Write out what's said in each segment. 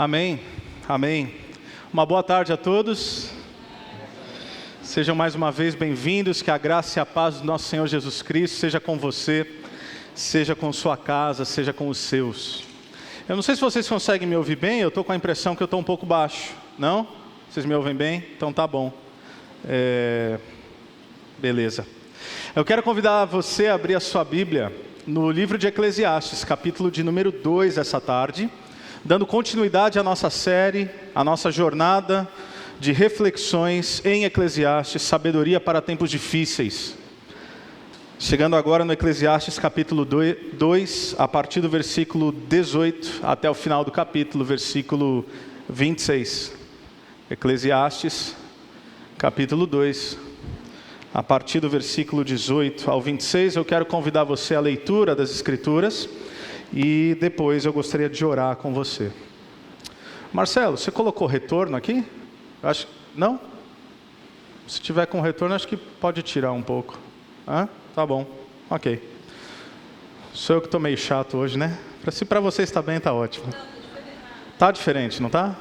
Amém, amém. Uma boa tarde a todos. Sejam mais uma vez bem-vindos, que a graça e a paz do nosso Senhor Jesus Cristo seja com você, seja com sua casa, seja com os seus. Eu não sei se vocês conseguem me ouvir bem, eu estou com a impressão que eu estou um pouco baixo, não? Vocês me ouvem bem? Então tá bom. Beleza. Eu quero convidar você a abrir a sua Bíblia no livro de Eclesiastes, capítulo de número 2 essa tarde, dando continuidade à nossa série, à nossa jornada de reflexões em Eclesiastes, sabedoria para tempos difíceis. Chegando agora no Eclesiastes capítulo 2, a partir do versículo 18 até o final do capítulo, versículo 26. Eclesiastes capítulo 2, a partir do versículo 18 ao 26, eu quero convidar você à leitura das Escrituras e depois eu gostaria de orar com você. Marcelo, você colocou retorno aqui? Acho, não? Se tiver com retorno, acho que pode tirar um pouco. Tá bom, ok. Sou eu que estou meio chato hoje, né? Se para você está bem, está ótimo. Tá diferente, não tá?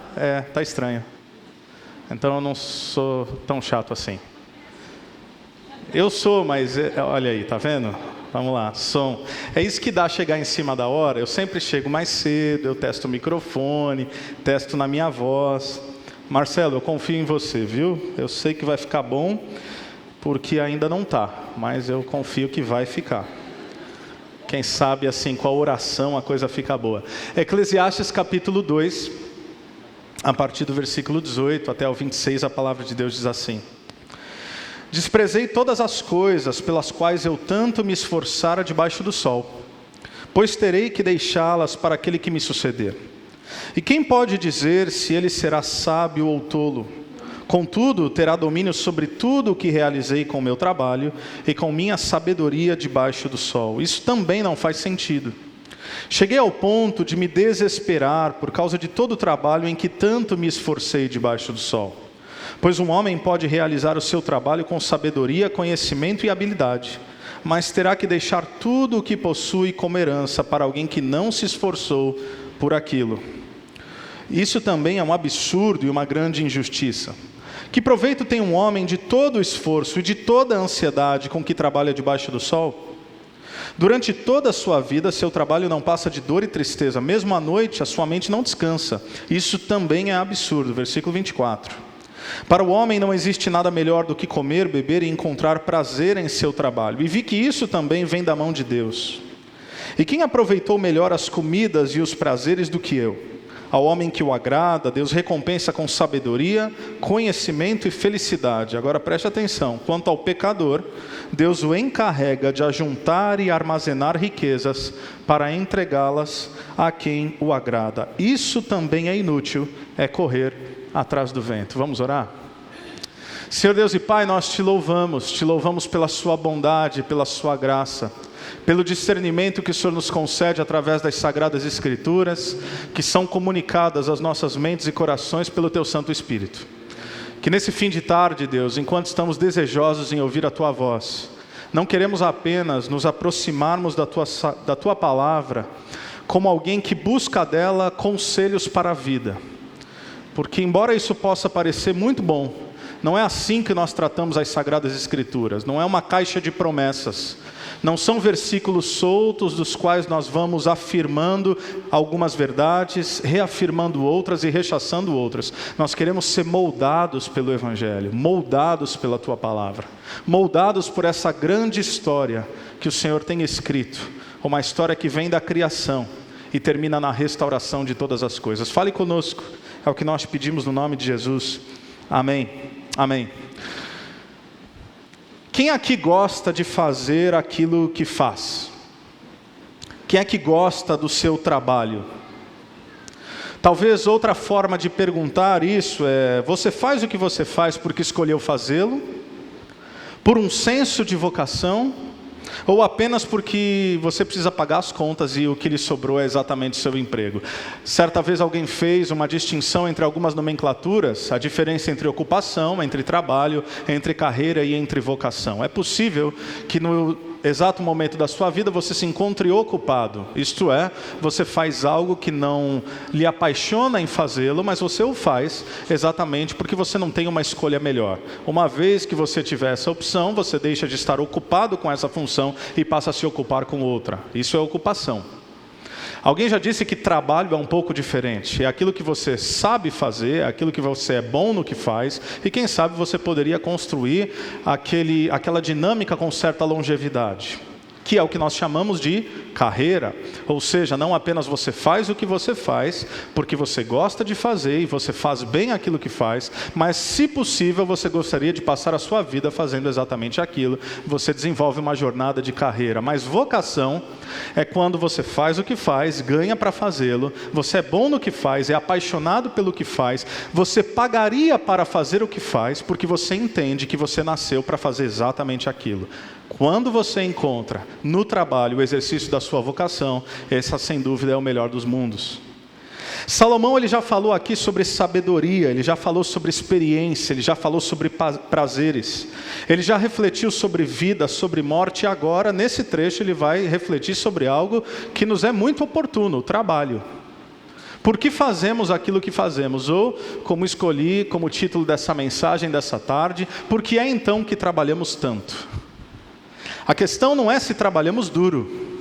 Tá estranho. Então eu não sou tão chato assim. Eu sou, mas olha aí, tá vendo? Vamos lá, som. É isso que dá chegar em cima da hora. Eu sempre chego mais cedo, eu testo o microfone, testo na minha voz. Marcelo, eu confio em você, viu? Eu sei que vai ficar bom, porque ainda não tá, mas eu confio que vai ficar. Quem sabe assim, com a oração a coisa fica boa. Eclesiastes capítulo 2, a partir do versículo 18 até o 26, a palavra de Deus diz assim: Desprezei todas as coisas pelas quais eu tanto me esforçara debaixo do sol, pois terei que deixá-las para aquele que me suceder. E quem pode dizer se ele será sábio ou tolo? Contudo, terá domínio sobre tudo o que realizei com o meu trabalho e com minha sabedoria debaixo do sol. Isso também não faz sentido. Cheguei ao ponto de me desesperar por causa de todo o trabalho em que tanto me esforcei debaixo do sol. Pois um homem pode realizar o seu trabalho com sabedoria, conhecimento e habilidade, mas terá que deixar tudo o que possui como herança para alguém que não se esforçou por aquilo. Isso também é um absurdo e uma grande injustiça. Que proveito tem um homem de todo o esforço e de toda a ansiedade com que trabalha debaixo do sol? Durante toda a sua vida, seu trabalho não passa de dor e tristeza. Mesmo à noite, a sua mente não descansa. Isso também é absurdo. Versículo 24. Para o homem não existe nada melhor do que comer, beber e encontrar prazer em seu trabalho. E vi que isso também vem da mão de Deus. E quem aproveitou melhor as comidas e os prazeres do que eu? Ao homem que o agrada, Deus recompensa com sabedoria, conhecimento e felicidade. Agora preste atenção, quanto ao pecador, Deus o encarrega de ajuntar e armazenar riquezas para entregá-las a quem o agrada. Isso também é inútil, é correr atrás do vento. Vamos orar? Senhor Deus e Pai, nós te louvamos pela sua bondade, pela sua graça, pelo discernimento que o Senhor nos concede através das Sagradas Escrituras, que são comunicadas às nossas mentes e corações pelo Teu Santo Espírito. Que nesse fim de tarde, Deus, enquanto estamos desejosos em ouvir a Tua voz, não queremos apenas nos aproximarmos da Tua palavra como alguém que busca dela conselhos para a vida. Porque embora isso possa parecer muito bom, não é assim que nós tratamos as Sagradas Escrituras. Não é uma caixa de promessas. Não são versículos soltos dos quais nós vamos afirmando algumas verdades, reafirmando outras e rechaçando outras. Nós queremos ser moldados pelo Evangelho, moldados pela Tua Palavra, moldados por essa grande história que o Senhor tem escrito, uma história que vem da criação e termina na restauração de todas as coisas. Fale conosco, é o que nós pedimos no nome de Jesus. Amém. Amém. Quem aqui gosta de fazer aquilo que faz? Quem é que gosta do seu trabalho? Talvez outra forma de perguntar isso é: você faz o que você faz porque escolheu fazê-lo? Por um senso de vocação? Ou apenas porque você precisa pagar as contas e o que lhe sobrou é exatamente o seu emprego? Certa vez alguém fez uma distinção entre algumas nomenclaturas, a diferença entre ocupação, entre trabalho, entre carreira e entre vocação. É possível que no exato momento da sua vida você se encontre ocupado. Isto é, você faz algo que não lhe apaixona em fazê-lo, mas você o faz exatamente porque você não tem uma escolha melhor. Uma vez que você tiver essa opção, você deixa de estar ocupado com essa função e passa a se ocupar com outra. Isso é ocupação. Alguém já disse que trabalho é um pouco diferente. É aquilo que você sabe fazer, é aquilo que você é bom no que faz, e quem sabe você poderia construir aquela dinâmica com certa longevidade, que é o que nós chamamos de carreira. Ou seja, não apenas você faz o que você faz, porque você gosta de fazer e você faz bem aquilo que faz, mas se possível você gostaria de passar a sua vida fazendo exatamente aquilo. Você desenvolve uma jornada de carreira. Mas vocação é quando você faz o que faz, ganha para fazê-lo, você é bom no que faz, é apaixonado pelo que faz, você pagaria para fazer o que faz, porque você entende que você nasceu para fazer exatamente aquilo. Quando você encontra no trabalho o exercício da sua vocação, essa sem dúvida é o melhor dos mundos. Salomão ele já falou aqui sobre sabedoria, ele já falou sobre experiência, ele já falou sobre prazeres, ele já refletiu sobre vida, sobre morte, e agora nesse trecho ele vai refletir sobre algo que nos é muito oportuno, o trabalho. Por que fazemos aquilo que fazemos? Ou, como escolhi como título dessa mensagem dessa tarde, por que é então que trabalhamos tanto? A questão não é se trabalhamos duro,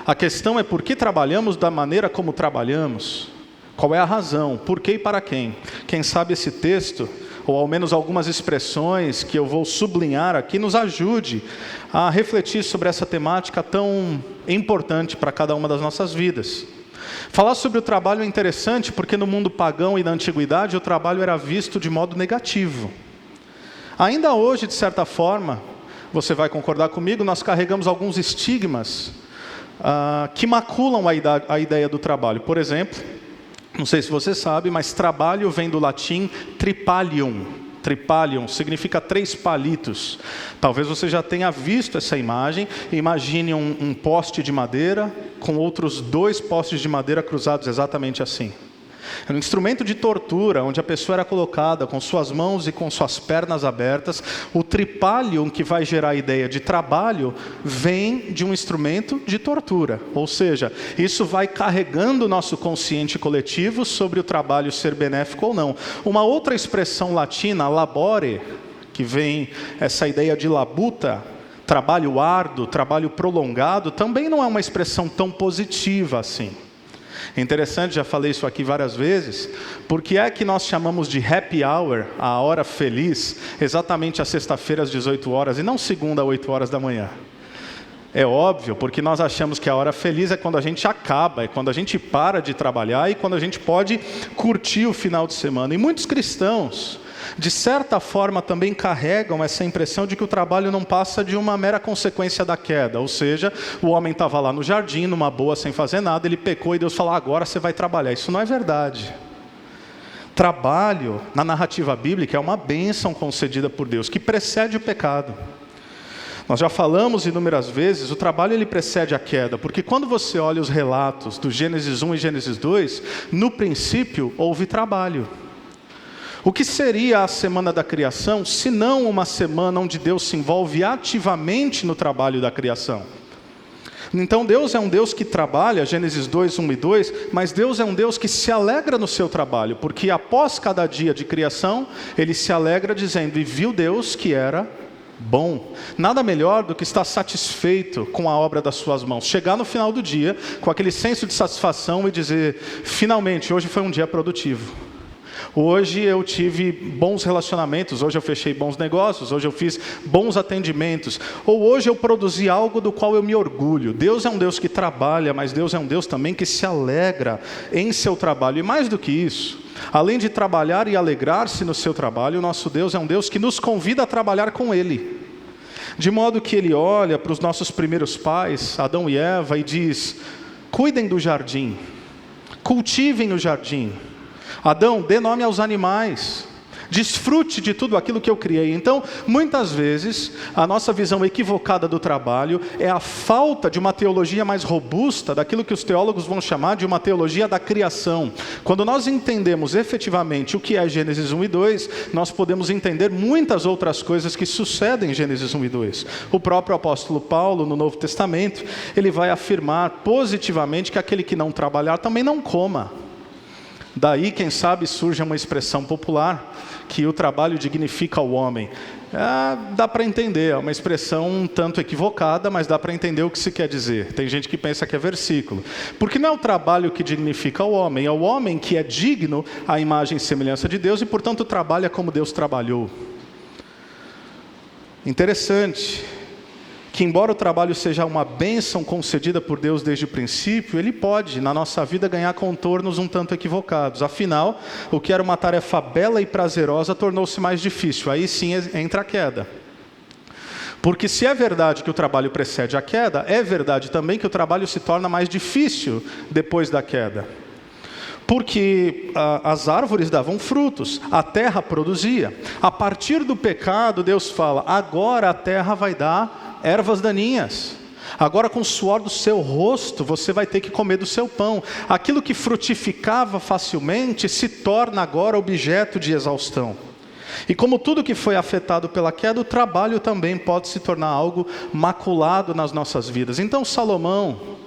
a questão é por que trabalhamos da maneira como trabalhamos. Qual é a razão? Por que e para quem? Quem sabe esse texto, ou ao menos algumas expressões que eu vou sublinhar aqui, nos ajude a refletir sobre essa temática tão importante para cada uma das nossas vidas. Falar sobre o trabalho é interessante porque no mundo pagão e na antiguidade o trabalho era visto de modo negativo. Ainda hoje, de certa forma, você vai concordar comigo, nós carregamos alguns estigmas que maculam a ideia do trabalho. Por exemplo, não sei se você sabe, mas trabalho vem do latim tripalium. Tripalium significa 3 palitos. Talvez você já tenha visto essa imagem. Imagine um poste de madeira com outros 2 postes de madeira cruzados exatamente assim. Era um instrumento de tortura, onde a pessoa era colocada com suas mãos e com suas pernas abertas. O tripalium, que vai gerar a ideia de trabalho, vem de um instrumento de tortura. Ou seja, isso vai carregando o nosso consciente coletivo sobre o trabalho ser benéfico ou não. Uma outra expressão latina, labore, que vem essa ideia de labuta, trabalho árduo, trabalho prolongado, também não é uma expressão tão positiva assim. É interessante, já falei isso aqui várias vezes, porque é que nós chamamos de happy hour, a hora feliz, exatamente às sexta-feiras às 18 horas e não segunda às 8 horas da manhã. É óbvio, porque nós achamos que a hora feliz é quando a gente acaba, é quando a gente para de trabalhar e quando a gente pode curtir o final de semana. E muitos cristãos, de certa forma, também carregam essa impressão de que o trabalho não passa de uma mera consequência da queda. Ou seja, o homem estava lá no jardim, numa boa, sem fazer nada, ele pecou e Deus falou, agora você vai trabalhar. Isso não é verdade. Trabalho, na narrativa bíblica, é uma bênção concedida por Deus, que precede o pecado. Nós já falamos inúmeras vezes, o trabalho ele precede a queda, porque quando você olha os relatos do Gênesis 1 e Gênesis 2, no princípio houve trabalho. O que seria a semana da criação, se não uma semana onde Deus se envolve ativamente no trabalho da criação? Então Deus é um Deus que trabalha, Gênesis 2, 1 e 2, mas Deus é um Deus que se alegra no seu trabalho, porque após cada dia de criação, Ele se alegra dizendo, e viu Deus que era bom. Nada melhor do que estar satisfeito com a obra das suas mãos. Chegar no final do dia com aquele senso de satisfação e dizer, finalmente, hoje foi um dia produtivo. Hoje eu tive bons relacionamentos, hoje eu fechei bons negócios, hoje eu fiz bons atendimentos, ou hoje eu produzi algo do qual eu me orgulho. Deus é um Deus que trabalha, mas Deus é um Deus também que se alegra em seu trabalho. E mais do que isso, além de trabalhar e alegrar-se no seu trabalho, o nosso Deus é um Deus que nos convida a trabalhar com Ele. De modo que Ele olha para os nossos primeiros pais, Adão e Eva, e diz, cuidem do jardim, cultivem o jardim. Adão, dê nome aos animais. Desfrute de tudo aquilo que eu criei. Então, muitas vezes, a nossa visão equivocada do trabalho é a falta de uma teologia mais robusta, daquilo que os teólogos vão chamar de uma teologia da criação. Quando nós entendemos efetivamente o que é Gênesis 1 e 2, nós podemos entender muitas outras coisas que sucedem em Gênesis 1 e 2. O próprio apóstolo Paulo, no Novo Testamento, ele vai afirmar positivamente que aquele que não trabalhar também não coma. Daí, quem sabe, surge uma expressão popular, que o trabalho dignifica o homem. Dá para entender, é uma expressão um tanto equivocada, mas dá para entender o que se quer dizer. Tem gente que pensa que é versículo. Porque não é o trabalho que dignifica o homem, é o homem que é digno à imagem e semelhança de Deus e, portanto, trabalha como Deus trabalhou. Interessante que, embora o trabalho seja uma bênção concedida por Deus desde o princípio, ele pode, na nossa vida, ganhar contornos um tanto equivocados. Afinal, o que era uma tarefa bela e prazerosa tornou-se mais difícil. Aí sim entra a queda. Porque se é verdade que o trabalho precede a queda, é verdade também que o trabalho se torna mais difícil depois da queda. Porque as árvores davam frutos, a terra produzia. A partir do pecado, Deus fala, agora a terra vai dar ervas daninhas. Agora, com o suor do seu rosto, você vai ter que comer do seu pão. Aquilo que frutificava facilmente se torna agora objeto de exaustão. E como tudo que foi afetado pela queda, o trabalho também pode se tornar algo maculado nas nossas vidas. Então, Salomão,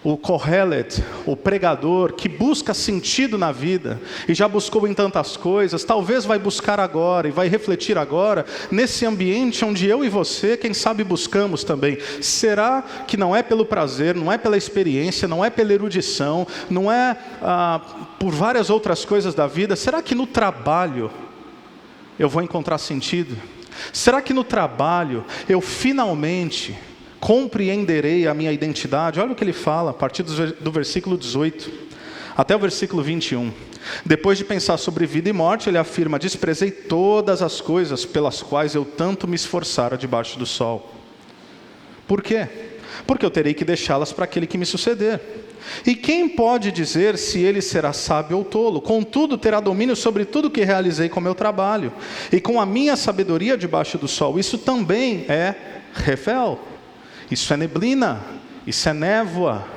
o Kohelet, o pregador, que busca sentido na vida, e já buscou em tantas coisas, talvez vai buscar agora, e vai refletir agora, nesse ambiente onde eu e você, quem sabe, buscamos também. Será que não é pelo prazer, não é pela experiência, não é pela erudição, não é por várias outras coisas da vida? Será que no trabalho eu vou encontrar sentido? Será que no trabalho eu finalmente compreenderei a minha identidade? Olha o que ele fala, a partir do versículo 18 até o versículo 21. Depois de pensar sobre vida e morte, ele afirma, desprezei todas as coisas pelas quais eu tanto me esforçara debaixo do sol. Por quê? Porque eu terei que deixá-las para aquele que me suceder. E quem pode dizer se ele será sábio ou tolo? Contudo, terá domínio sobre tudo que realizei com meu trabalho, e com a minha sabedoria debaixo do sol. Isso também é revel. Isso é neblina, isso é névoa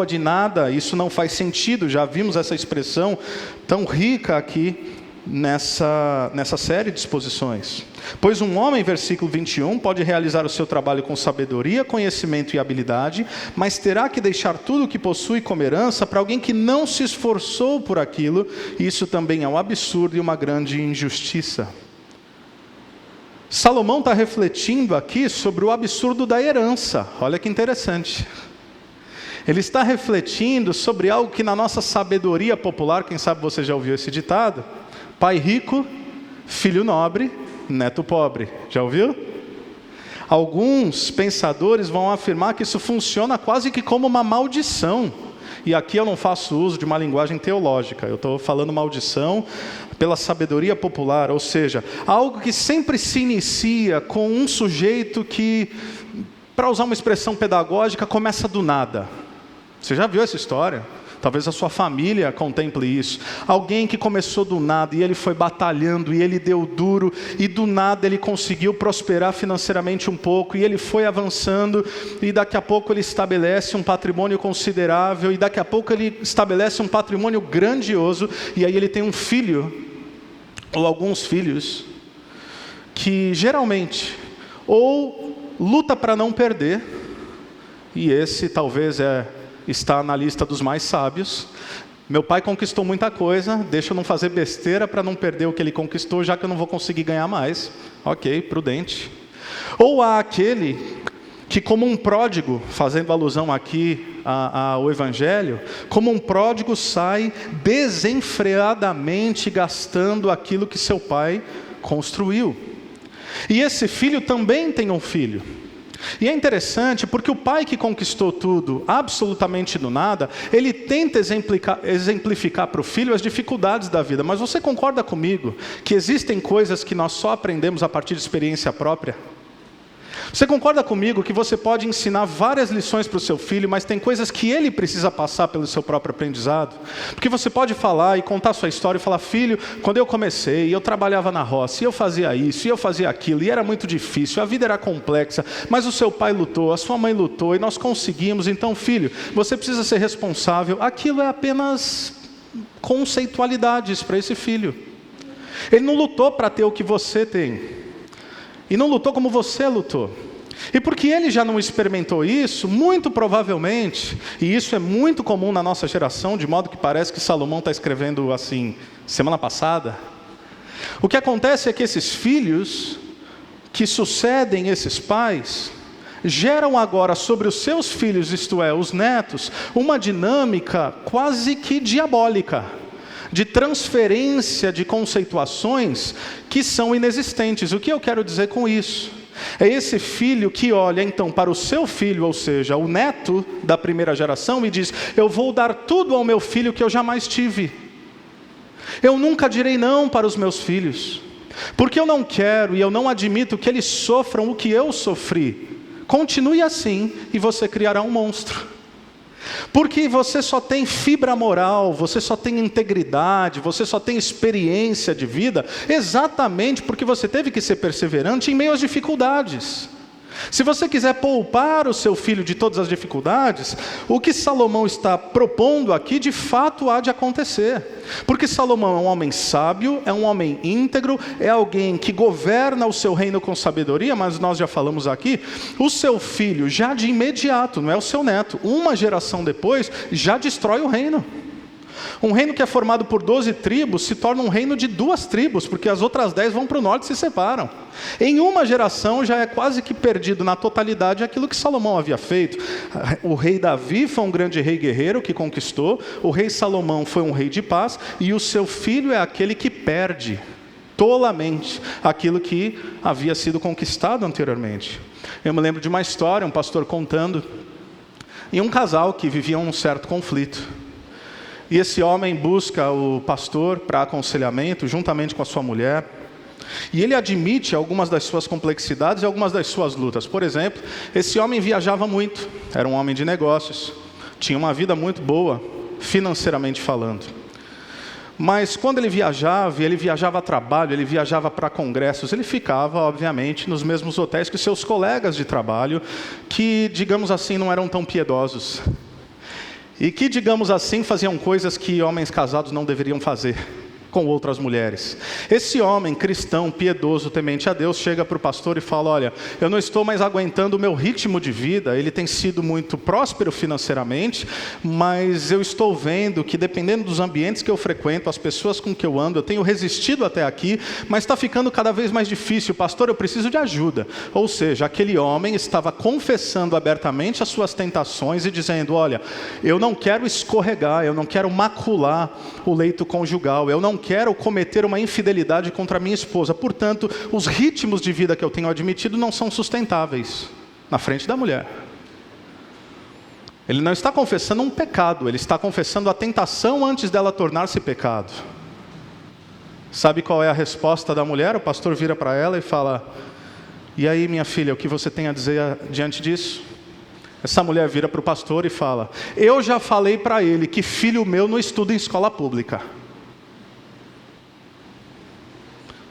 de nada, isso não faz sentido. Já vimos essa expressão tão rica aqui nessa série de exposições. Pois um homem, versículo 21, pode realizar o seu trabalho com sabedoria, conhecimento e habilidade, mas terá que deixar tudo o que possui como herança para alguém que não se esforçou por aquilo. Isso também é um absurdo e uma grande injustiça. Salomão está refletindo aqui sobre o absurdo da herança. Olha que interessante. Ele está refletindo sobre algo que na nossa sabedoria popular, quem sabe você já ouviu esse ditado? Pai rico, filho nobre, neto pobre. Já ouviu? Alguns pensadores vão afirmar que isso funciona quase que como uma maldição. E aqui eu não faço uso de uma linguagem teológica, eu estou falando maldição pela sabedoria popular, ou seja, algo que sempre se inicia com um sujeito que, para usar uma expressão pedagógica, começa do nada. Você já viu essa história? Talvez a sua família contemple isso. Alguém que começou do nada e ele foi batalhando e ele deu duro e do nada ele conseguiu prosperar financeiramente um pouco e ele foi avançando e daqui a pouco ele estabelece um patrimônio considerável e daqui a pouco ele estabelece um patrimônio grandioso e aí ele tem um filho ou alguns filhos que geralmente ou luta para não perder, e esse talvez está na lista dos mais sábios. Meu pai conquistou muita coisa, deixa eu não fazer besteira para não perder o que ele conquistou, já que eu não vou conseguir ganhar mais. Ok, prudente. Ou há aquele que, como um pródigo, fazendo alusão aqui ao Evangelho, como um pródigo sai desenfreadamente gastando aquilo que seu pai construiu. E esse filho também tem um filho. E é interessante porque o pai que conquistou tudo absolutamente do nada, ele tenta exemplificar para o filho as dificuldades da vida. Mas você concorda comigo que existem coisas que nós só aprendemos a partir de experiência própria? Você concorda comigo que você pode ensinar várias lições para o seu filho, mas tem coisas que ele precisa passar pelo seu próprio aprendizado? Porque você pode falar e contar a sua história e falar: filho, quando eu comecei, eu trabalhava na roça, e eu fazia isso, e eu fazia aquilo, e era muito difícil, a vida era complexa, mas o seu pai lutou, a sua mãe lutou, e nós conseguimos. Então, filho, você precisa ser responsável. Aquilo é apenas conceitualidades para esse filho. Ele não lutou para ter o que você tem, e não lutou como você lutou. E porque ele já não experimentou isso, muito provavelmente, e isso é muito comum na nossa geração, de modo que parece que Salomão está escrevendo assim, semana passada, o que acontece é que esses filhos, que sucedem esses pais, geram agora sobre os seus filhos, isto é, os netos, uma dinâmica quase que diabólica, de transferência de conceituações que são inexistentes. O que eu quero dizer com isso? É esse filho que olha então para o seu filho, ou seja, o neto da primeira geração, e diz: eu vou dar tudo ao meu filho que eu jamais tive. Eu nunca direi não para os meus filhos, porque eu não quero e eu não admito que eles sofram o que eu sofri. Continue assim e você criará um monstro. Porque você só tem fibra moral, você só tem integridade, você só tem experiência de vida, exatamente porque você teve que ser perseverante em meio às dificuldades. Se você quiser poupar o seu filho de todas as dificuldades, o que Salomão está propondo aqui, de fato há de acontecer. Porque Salomão é um homem sábio, é um homem íntegro, é alguém que governa o seu reino com sabedoria, mas nós já falamos aqui, o seu filho já de imediato, não é o seu neto, uma geração depois, já destrói o reino. Um reino que é formado por 12 tribos se torna um reino de 2 tribos, porque as outras 10 vão para o norte e se separam. Em uma geração já é quase que perdido na totalidade aquilo que Salomão havia feito. O rei Davi foi um grande rei guerreiro que conquistou, o rei Salomão foi um rei de paz, e o seu filho é aquele que perde tolamente aquilo que havia sido conquistado anteriormente. Eu me lembro de uma história, um pastor contando, em um casal que vivia um certo conflito. E esse homem busca o pastor para aconselhamento, juntamente com a sua mulher. E ele admite algumas das suas complexidades e algumas das suas lutas. Por exemplo, esse homem viajava muito, era um homem de negócios, tinha uma vida muito boa, financeiramente falando. Mas quando ele viajava a trabalho, ele viajava para congressos, ele ficava, obviamente, nos mesmos hotéis que seus colegas de trabalho, que, digamos assim, não eram tão piedosos. E que, digamos assim, faziam coisas que homens casados não deveriam fazer com outras mulheres. Esse homem cristão, piedoso, temente a Deus, chega para o pastor e fala: olha, eu não estou mais aguentando o meu ritmo de vida, ele tem sido muito próspero financeiramente, mas eu estou vendo que, dependendo dos ambientes que eu frequento, as pessoas com que eu ando, eu tenho resistido até aqui, mas está ficando cada vez mais difícil. Pastor, eu preciso de ajuda. Ou seja, aquele homem estava confessando abertamente as suas tentações e dizendo: olha, eu não quero escorregar, eu não quero macular o leito conjugal, eu não quero cometer uma infidelidade contra a minha esposa. Portanto, os ritmos de vida que eu tenho admitido não são sustentáveis na frente da mulher. Ele não está confessando um pecado, ele está confessando a tentação antes dela tornar-se pecado. Sabe qual é a resposta da mulher? O pastor vira para ela e fala: e aí, minha filha, o que você tem a dizer diante disso? Essa mulher vira para o pastor e fala: eu já falei para ele que filho meu não estuda em escola pública.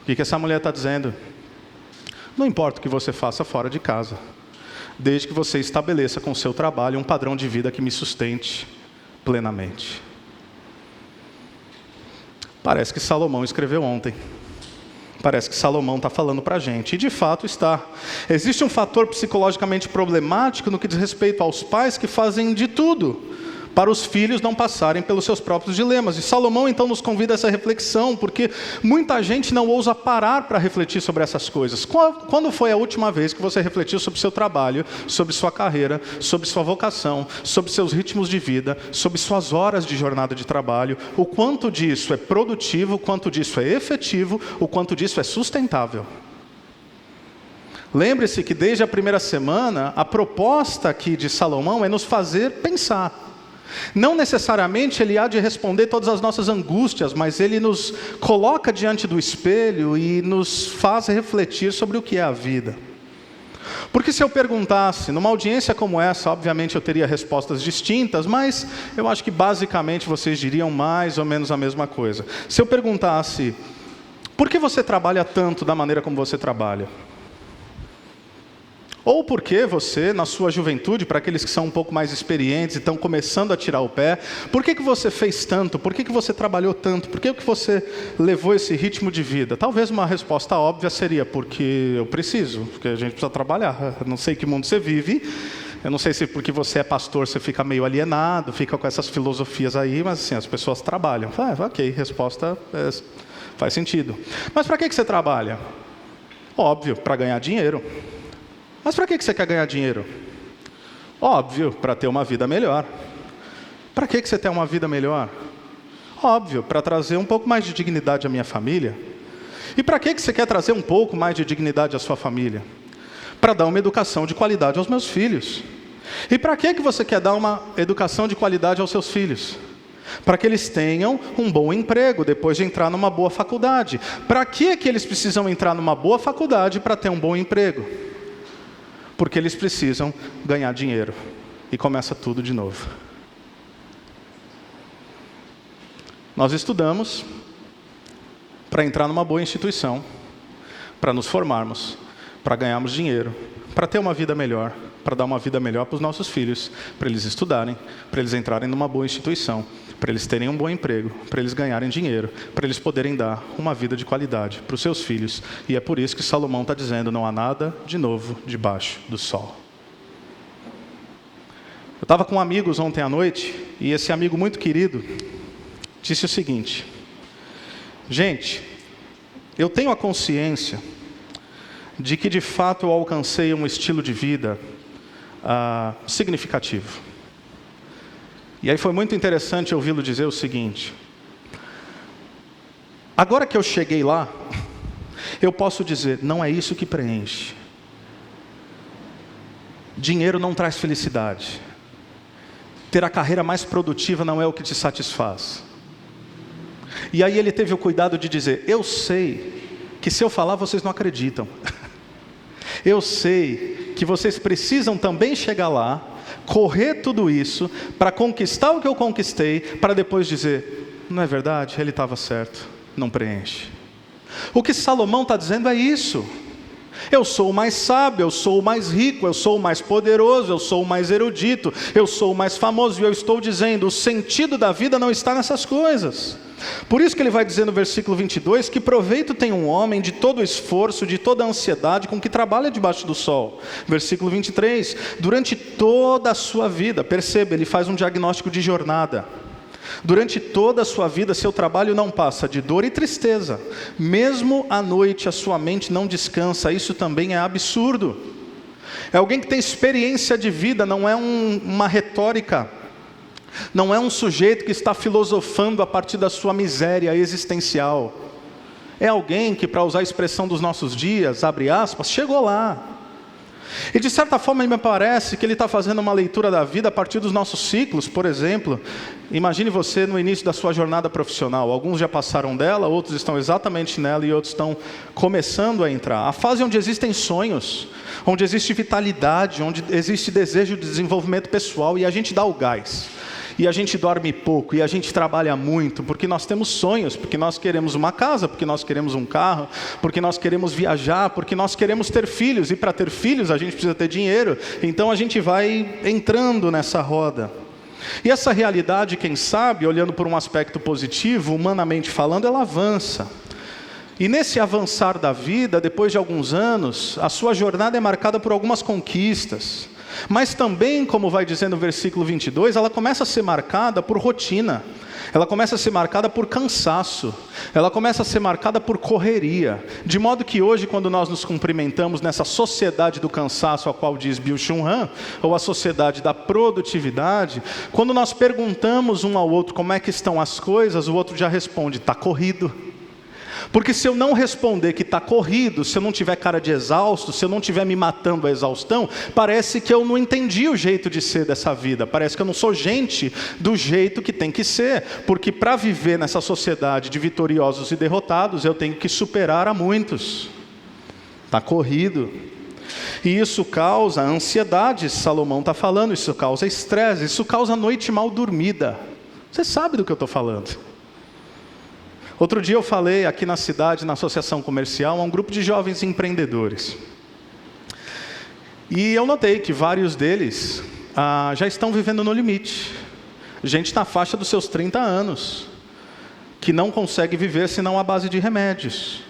O que essa mulher está dizendo? Não importa o que você faça fora de casa, desde que você estabeleça com o seu trabalho um padrão de vida que me sustente plenamente. Parece que Salomão escreveu ontem. Parece que Salomão está falando para a gente, e de fato está. Existe um fator psicologicamente problemático no que diz respeito aos pais que fazem de tudo para os filhos não passarem pelos seus próprios dilemas. E Salomão então nos convida a essa reflexão, porque muita gente não ousa parar para refletir sobre essas coisas. Quando foi a última vez que você refletiu sobre seu trabalho, sobre sua carreira, sobre sua vocação, sobre seus ritmos de vida, sobre suas horas de jornada de trabalho, o quanto disso é produtivo, o quanto disso é efetivo, o quanto disso é sustentável? Lembre-se que desde a primeira semana, a proposta aqui de Salomão é nos fazer pensar. Não necessariamente ele há de responder todas as nossas angústias, mas ele nos coloca diante do espelho e nos faz refletir sobre o que é a vida. Porque se eu perguntasse, numa audiência como essa, obviamente eu teria respostas distintas, mas eu acho que basicamente vocês diriam mais ou menos a mesma coisa. Se eu perguntasse, por que você trabalha tanto da maneira como você trabalha? Ou por que você, na sua juventude, para aqueles que são um pouco mais experientes e estão começando a tirar o pé, por que você fez tanto? Por que você trabalhou tanto? Por que você levou esse ritmo de vida? Talvez uma resposta óbvia seria, porque eu preciso, porque a gente precisa trabalhar. Eu não sei que mundo você vive, eu não sei se porque você é pastor você fica meio alienado, fica com essas filosofias aí, mas assim, as pessoas trabalham. Ok, resposta faz sentido. Mas para que você trabalha? Óbvio, para ganhar dinheiro. Mas para que você quer ganhar dinheiro? Óbvio, para ter uma vida melhor. Para que você tem uma vida melhor? Óbvio, para trazer um pouco mais de dignidade à minha família. E para que você quer trazer um pouco mais de dignidade à sua família? Para dar uma educação de qualidade aos meus filhos. E para que você quer dar uma educação de qualidade aos seus filhos? Para que eles tenham um bom emprego depois de entrar numa boa faculdade. Para que eles precisam entrar numa boa faculdade para ter um bom emprego? Porque eles precisam ganhar dinheiro. E começa tudo de novo. Nós estudamos para entrar numa boa instituição, para nos formarmos, para ganharmos dinheiro, para ter uma vida melhor, para dar uma vida melhor para os nossos filhos, para eles estudarem, para eles entrarem numa boa instituição, para eles terem um bom emprego, para eles ganharem dinheiro, para eles poderem dar uma vida de qualidade para os seus filhos. E é por isso que Salomão está dizendo, não há nada de novo debaixo do sol. Eu estava com amigos ontem à noite, e esse amigo muito querido disse o seguinte: gente, eu tenho a consciência de que de fato eu alcancei um estilo de vida significativo. E aí foi muito interessante ouvi-lo dizer o seguinte: agora que eu cheguei lá, eu posso dizer, não é isso que preenche. Dinheiro não traz felicidade. Ter a carreira mais produtiva não é o que te satisfaz. E aí ele teve o cuidado de dizer, eu sei que se eu falar vocês não acreditam. Eu sei que vocês precisam também chegar lá, correr tudo isso, para conquistar o que eu conquistei, para depois dizer, não é verdade? Ele estava certo, não preenche. O que Salomão está dizendo é isso. Eu sou o mais sábio, eu sou o mais rico, eu sou o mais poderoso, eu sou o mais erudito, eu sou o mais famoso, e eu estou dizendo, o sentido da vida não está nessas coisas. Por isso que ele vai dizer no versículo 22, que proveito tem um homem de todo o esforço, de toda a ansiedade com que trabalha debaixo do sol. Versículo 23, durante toda a sua vida, perceba, ele faz um diagnóstico de jornada. Durante toda a sua vida, seu trabalho não passa de dor e tristeza. Mesmo à noite, a sua mente não descansa. Isso também é absurdo. É alguém que tem experiência de vida, não é uma retórica. Não é um sujeito que está filosofando a partir da sua miséria existencial. É alguém que, para usar a expressão dos nossos dias, abre aspas, chegou lá. E de certa forma me parece que ele está fazendo uma leitura da vida a partir dos nossos ciclos. Por exemplo, imagine você no início da sua jornada profissional. Alguns já passaram dela, outros estão exatamente nela e outros estão começando a entrar. A fase onde existem sonhos, onde existe vitalidade, onde existe desejo de desenvolvimento pessoal e a gente dá o gás. E a gente dorme pouco, e a gente trabalha muito, porque nós temos sonhos, porque nós queremos uma casa, porque nós queremos um carro, porque nós queremos viajar, porque nós queremos ter filhos, e para ter filhos a gente precisa ter dinheiro, então a gente vai entrando nessa roda. E essa realidade, quem sabe, olhando por um aspecto positivo, humanamente falando, ela avança. E nesse avançar da vida, depois de alguns anos, a sua jornada é marcada por algumas conquistas. Mas também, como vai dizer no versículo 22, ela começa a ser marcada por rotina. Ela começa a ser marcada por cansaço. Ela começa a ser marcada por correria. De modo que hoje, quando nós nos cumprimentamos nessa sociedade do cansaço, a qual diz Byung-Chul Han, ou a sociedade da produtividade, quando nós perguntamos um ao outro como é que estão as coisas, o outro já responde, está corrido. Porque se eu não responder que está corrido, se eu não tiver cara de exausto, se eu não estiver me matando a exaustão, parece que eu não entendi o jeito de ser dessa vida, parece que eu não sou gente do jeito que tem que ser, porque para viver nessa sociedade de vitoriosos e derrotados, eu tenho que superar a muitos. Está corrido. E isso causa ansiedade, Salomão está falando, isso causa estresse, isso causa noite mal dormida. Você sabe do que eu estou falando. Outro dia eu falei aqui na cidade, na associação comercial, a um grupo de jovens empreendedores. E eu notei que vários deles já estão vivendo no limite. Gente na faixa dos seus 30 anos, que não consegue viver senão à base de remédios.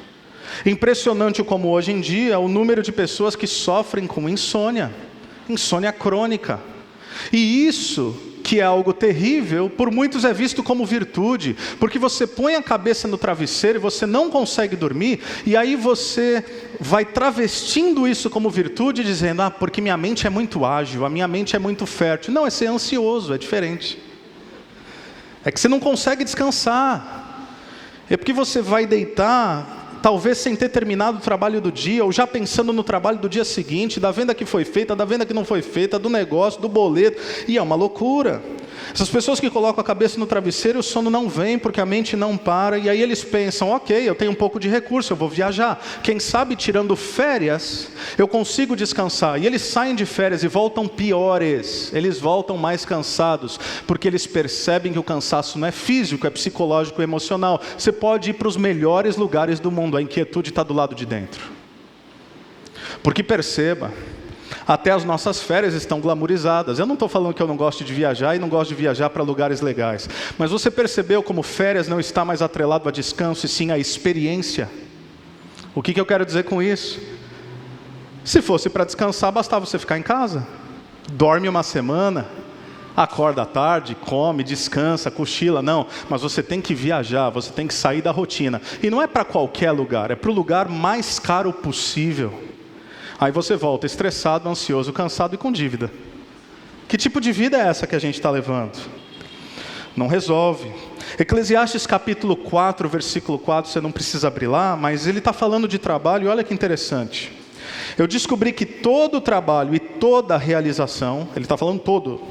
Impressionante como hoje em dia o número de pessoas que sofrem com insônia crônica. E isso, que é algo terrível, por muitos é visto como virtude, porque você põe a cabeça no travesseiro e você não consegue dormir, e aí você vai travestindo isso como virtude, dizendo, porque minha mente é muito ágil, a minha mente é muito fértil. Não, é ser ansioso, é diferente. É que você não consegue descansar. É porque você vai deitar, talvez sem ter terminado o trabalho do dia, ou já pensando no trabalho do dia seguinte, da venda que foi feita, da venda que não foi feita, do negócio, do boleto, e é uma loucura. Essas pessoas que colocam a cabeça no travesseiro, o sono não vem, porque a mente não para, e aí eles pensam, ok, eu tenho um pouco de recurso, eu vou viajar. Quem sabe, tirando férias, eu consigo descansar. E eles saem de férias e voltam piores, eles voltam mais cansados, porque eles percebem que o cansaço não é físico, é psicológico e emocional. Você pode ir para os melhores lugares do mundo, a inquietude está do lado de dentro. Porque perceba, até as nossas férias estão glamourizadas. Eu não estou falando que eu não gosto de viajar e não gosto de viajar para lugares legais. Mas você percebeu como férias não está mais atrelado a descanso e sim a experiência? O que eu quero dizer com isso? Se fosse para descansar, bastava você ficar em casa. Dorme uma semana, acorda à tarde, come, descansa, cochila. Não, mas você tem que viajar, você tem que sair da rotina. E não é para qualquer lugar, é para o lugar mais caro possível. Aí você volta estressado, ansioso, cansado e com dívida. Que tipo de vida é essa que a gente está levando? Não resolve. Eclesiastes capítulo 4, versículo 4, você não precisa abrir lá, mas ele está falando de trabalho e olha que interessante. Eu descobri que todo trabalho e toda realização, ele está falando todo,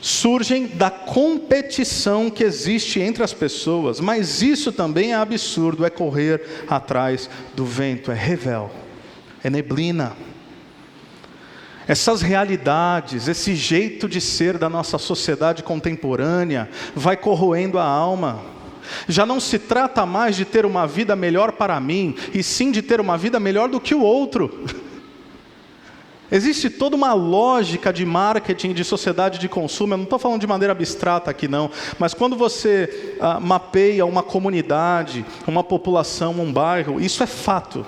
surgem da competição que existe entre as pessoas, mas isso também é absurdo, é correr atrás do vento, é revel. É neblina. Essas realidades, esse jeito de ser da nossa sociedade contemporânea, vai corroendo a alma. Já não se trata mais de ter uma vida melhor para mim, e sim de ter uma vida melhor do que o outro. Existe toda uma lógica de marketing, de sociedade de consumo. Eu não estou falando de maneira abstrata aqui não, mas quando você mapeia uma comunidade, uma população, um bairro, isso é fato.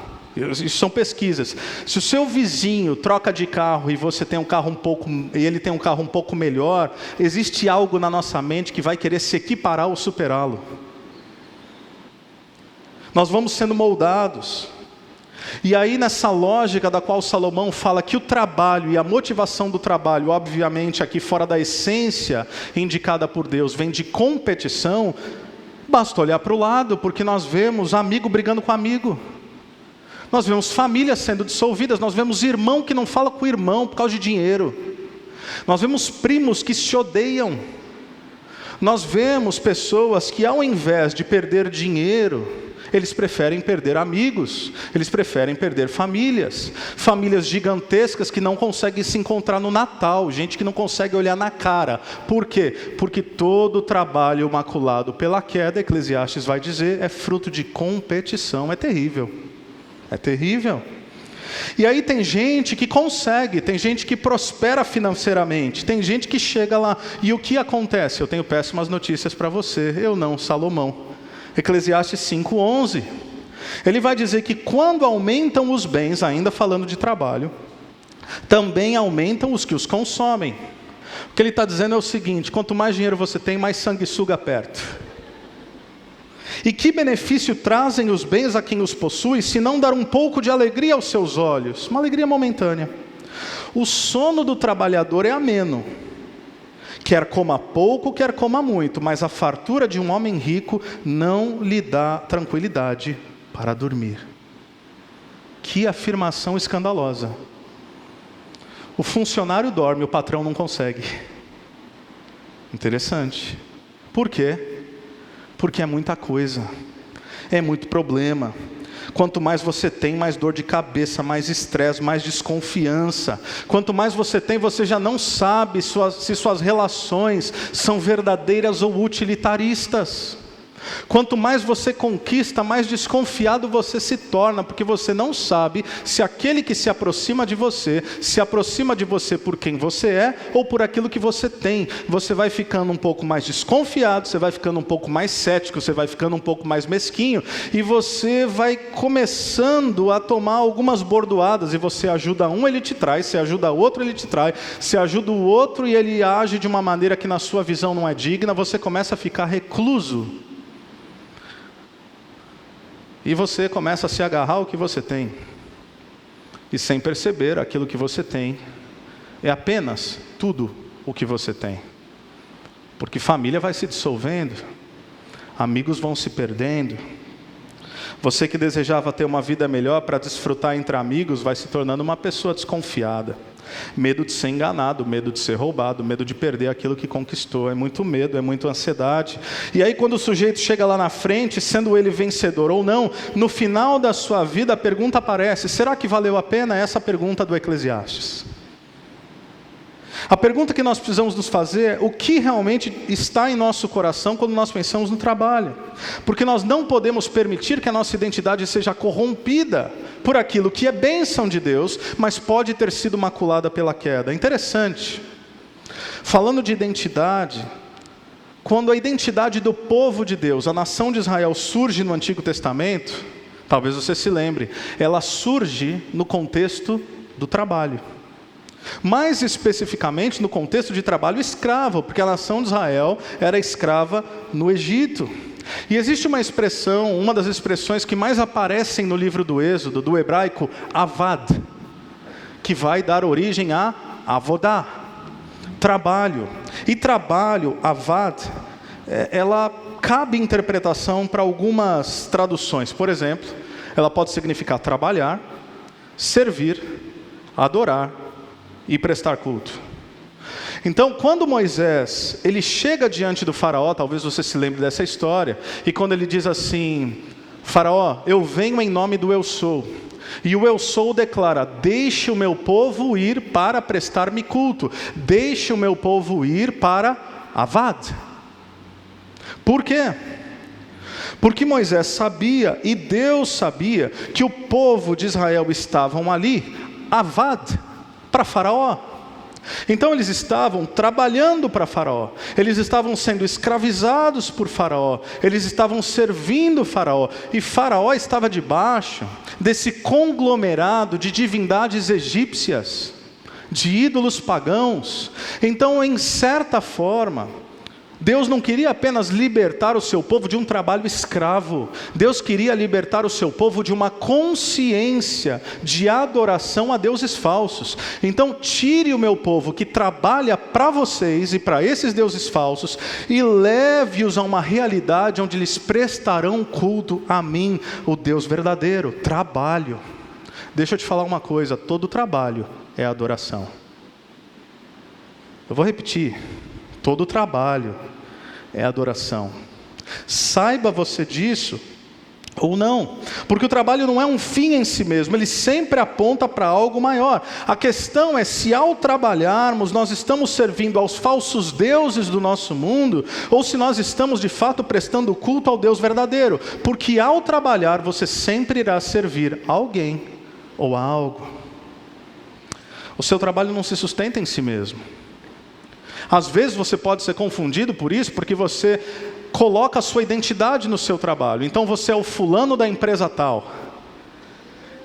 Isso são pesquisas. Se o seu vizinho troca de carro e você tem e ele tem um carro um pouco melhor, existe algo na nossa mente que vai querer se equiparar ou superá-lo. Nós vamos sendo moldados. E aí nessa lógica da qual Salomão fala que o trabalho e a motivação do trabalho, obviamente aqui fora da essência indicada por Deus, vem de competição, basta olhar para o lado, porque nós vemos amigo brigando com amigo. Nós vemos famílias sendo dissolvidas, nós vemos irmão que não fala com o irmão por causa de dinheiro. Nós vemos primos que se odeiam. Nós vemos pessoas que ao invés de perder dinheiro, eles preferem perder amigos, eles preferem perder famílias. Famílias gigantescas que não conseguem se encontrar no Natal, gente que não consegue olhar na cara. Por quê? Porque todo trabalho maculado pela queda, Eclesiastes vai dizer, é fruto de competição, é terrível. É terrível. E aí tem gente que consegue, tem gente que prospera financeiramente, tem gente que chega lá. E o que acontece? Eu tenho péssimas notícias para você. Eu não, Salomão. Eclesiastes 5:11. Ele vai dizer que quando aumentam os bens, ainda falando de trabalho, também aumentam os que os consomem. O que ele está dizendo é o seguinte: quanto mais dinheiro você tem, mais sanguessuga perto. E que benefício trazem os bens a quem os possui, se não dar um pouco de alegria aos seus olhos? Uma alegria momentânea. O sono do trabalhador é ameno. Quer coma pouco, quer coma muito, mas a fartura de um homem rico não lhe dá tranquilidade para dormir. Que afirmação escandalosa. O funcionário dorme, o patrão não consegue. Interessante. Por quê? Porque é muita coisa, é muito problema. Quanto mais você tem, mais dor de cabeça, mais estresse, mais desconfiança. Quanto mais você tem, você já não sabe se suas relações são verdadeiras ou utilitaristas. Quanto mais você conquista, mais desconfiado você se torna, porque você não sabe se aquele que se aproxima de você por quem você é ou por aquilo que você tem. Você vai ficando um pouco mais desconfiado, você vai ficando um pouco mais cético, você vai ficando um pouco mais mesquinho, e você vai começando a tomar algumas bordoadas, e você ajuda um, ele te trai, você ajuda outro, ele te trai, você ajuda o outro e ele age de uma maneira que na sua visão não é digna, você começa a ficar recluso. E você começa a se agarrar ao que você tem. E sem perceber, aquilo que você tem é apenas tudo o que você tem. Porque família vai se dissolvendo, amigos vão se perdendo. Você que desejava ter uma vida melhor para desfrutar entre amigos, vai se tornando uma pessoa desconfiada. Medo de ser enganado, medo de ser roubado, medo de perder aquilo que conquistou. É muito medo, é muita ansiedade. E aí quando o sujeito chega lá na frente, sendo ele vencedor ou não, no final da sua vida a pergunta aparece: será que valeu a pena? Essa pergunta do Eclesiastes. A pergunta que nós precisamos nos fazer é: o que realmente está em nosso coração quando nós pensamos no trabalho? Porque nós não podemos permitir que a nossa identidade seja corrompida por aquilo que é bênção de Deus, mas pode ter sido maculada pela queda. Interessante, falando de identidade, quando a identidade do povo de Deus, a nação de Israel, surge no Antigo Testamento, talvez você se lembre, ela surge no contexto do trabalho. Mais especificamente no contexto de trabalho escravo, porque a nação de Israel era escrava no Egito. E existe uma expressão, uma das expressões que mais aparecem no livro do Êxodo, do hebraico avad, que vai dar origem a avodá, trabalho. E trabalho, avad, ela cabe interpretação para algumas traduções. Por exemplo, ela pode significar trabalhar, servir, adorar e prestar culto. Então, quando Moisés, ele chega diante do faraó, talvez você se lembre dessa história, e quando ele diz assim: faraó, eu venho em nome do eu sou, e o eu sou declara: deixe o meu povo ir para prestar-me culto, deixe o meu povo ir para avad. Por quê? Porque Moisés sabia, e Deus sabia, que o povo de Israel estavam ali, avad, para faraó. Então eles estavam trabalhando para faraó, eles estavam sendo escravizados por faraó, eles estavam servindo faraó, e faraó estava debaixo desse conglomerado de divindades egípcias, de ídolos pagãos. Então, em certa forma, Deus não queria apenas libertar o seu povo de um trabalho escravo. Deus queria libertar o seu povo de uma consciência de adoração a deuses falsos. Então, tire o meu povo que trabalha para vocês e para esses deuses falsos e leve-os a uma realidade onde eles prestarão culto a mim, o Deus verdadeiro. Trabalho. Deixa eu te falar uma coisa: todo trabalho é adoração. Eu vou repetir. Todo trabalho é adoração. Saiba você disso ou não, porque o trabalho não é um fim em si mesmo, ele sempre aponta para algo maior. A questão é se ao trabalharmos nós estamos servindo aos falsos deuses do nosso mundo, ou se nós estamos de fato prestando culto ao Deus verdadeiro, porque ao trabalhar você sempre irá servir a alguém ou a algo. O seu trabalho não se sustenta em si mesmo. Às vezes você pode ser confundido por isso, porque você coloca a sua identidade no seu trabalho. Então você é o fulano da empresa tal.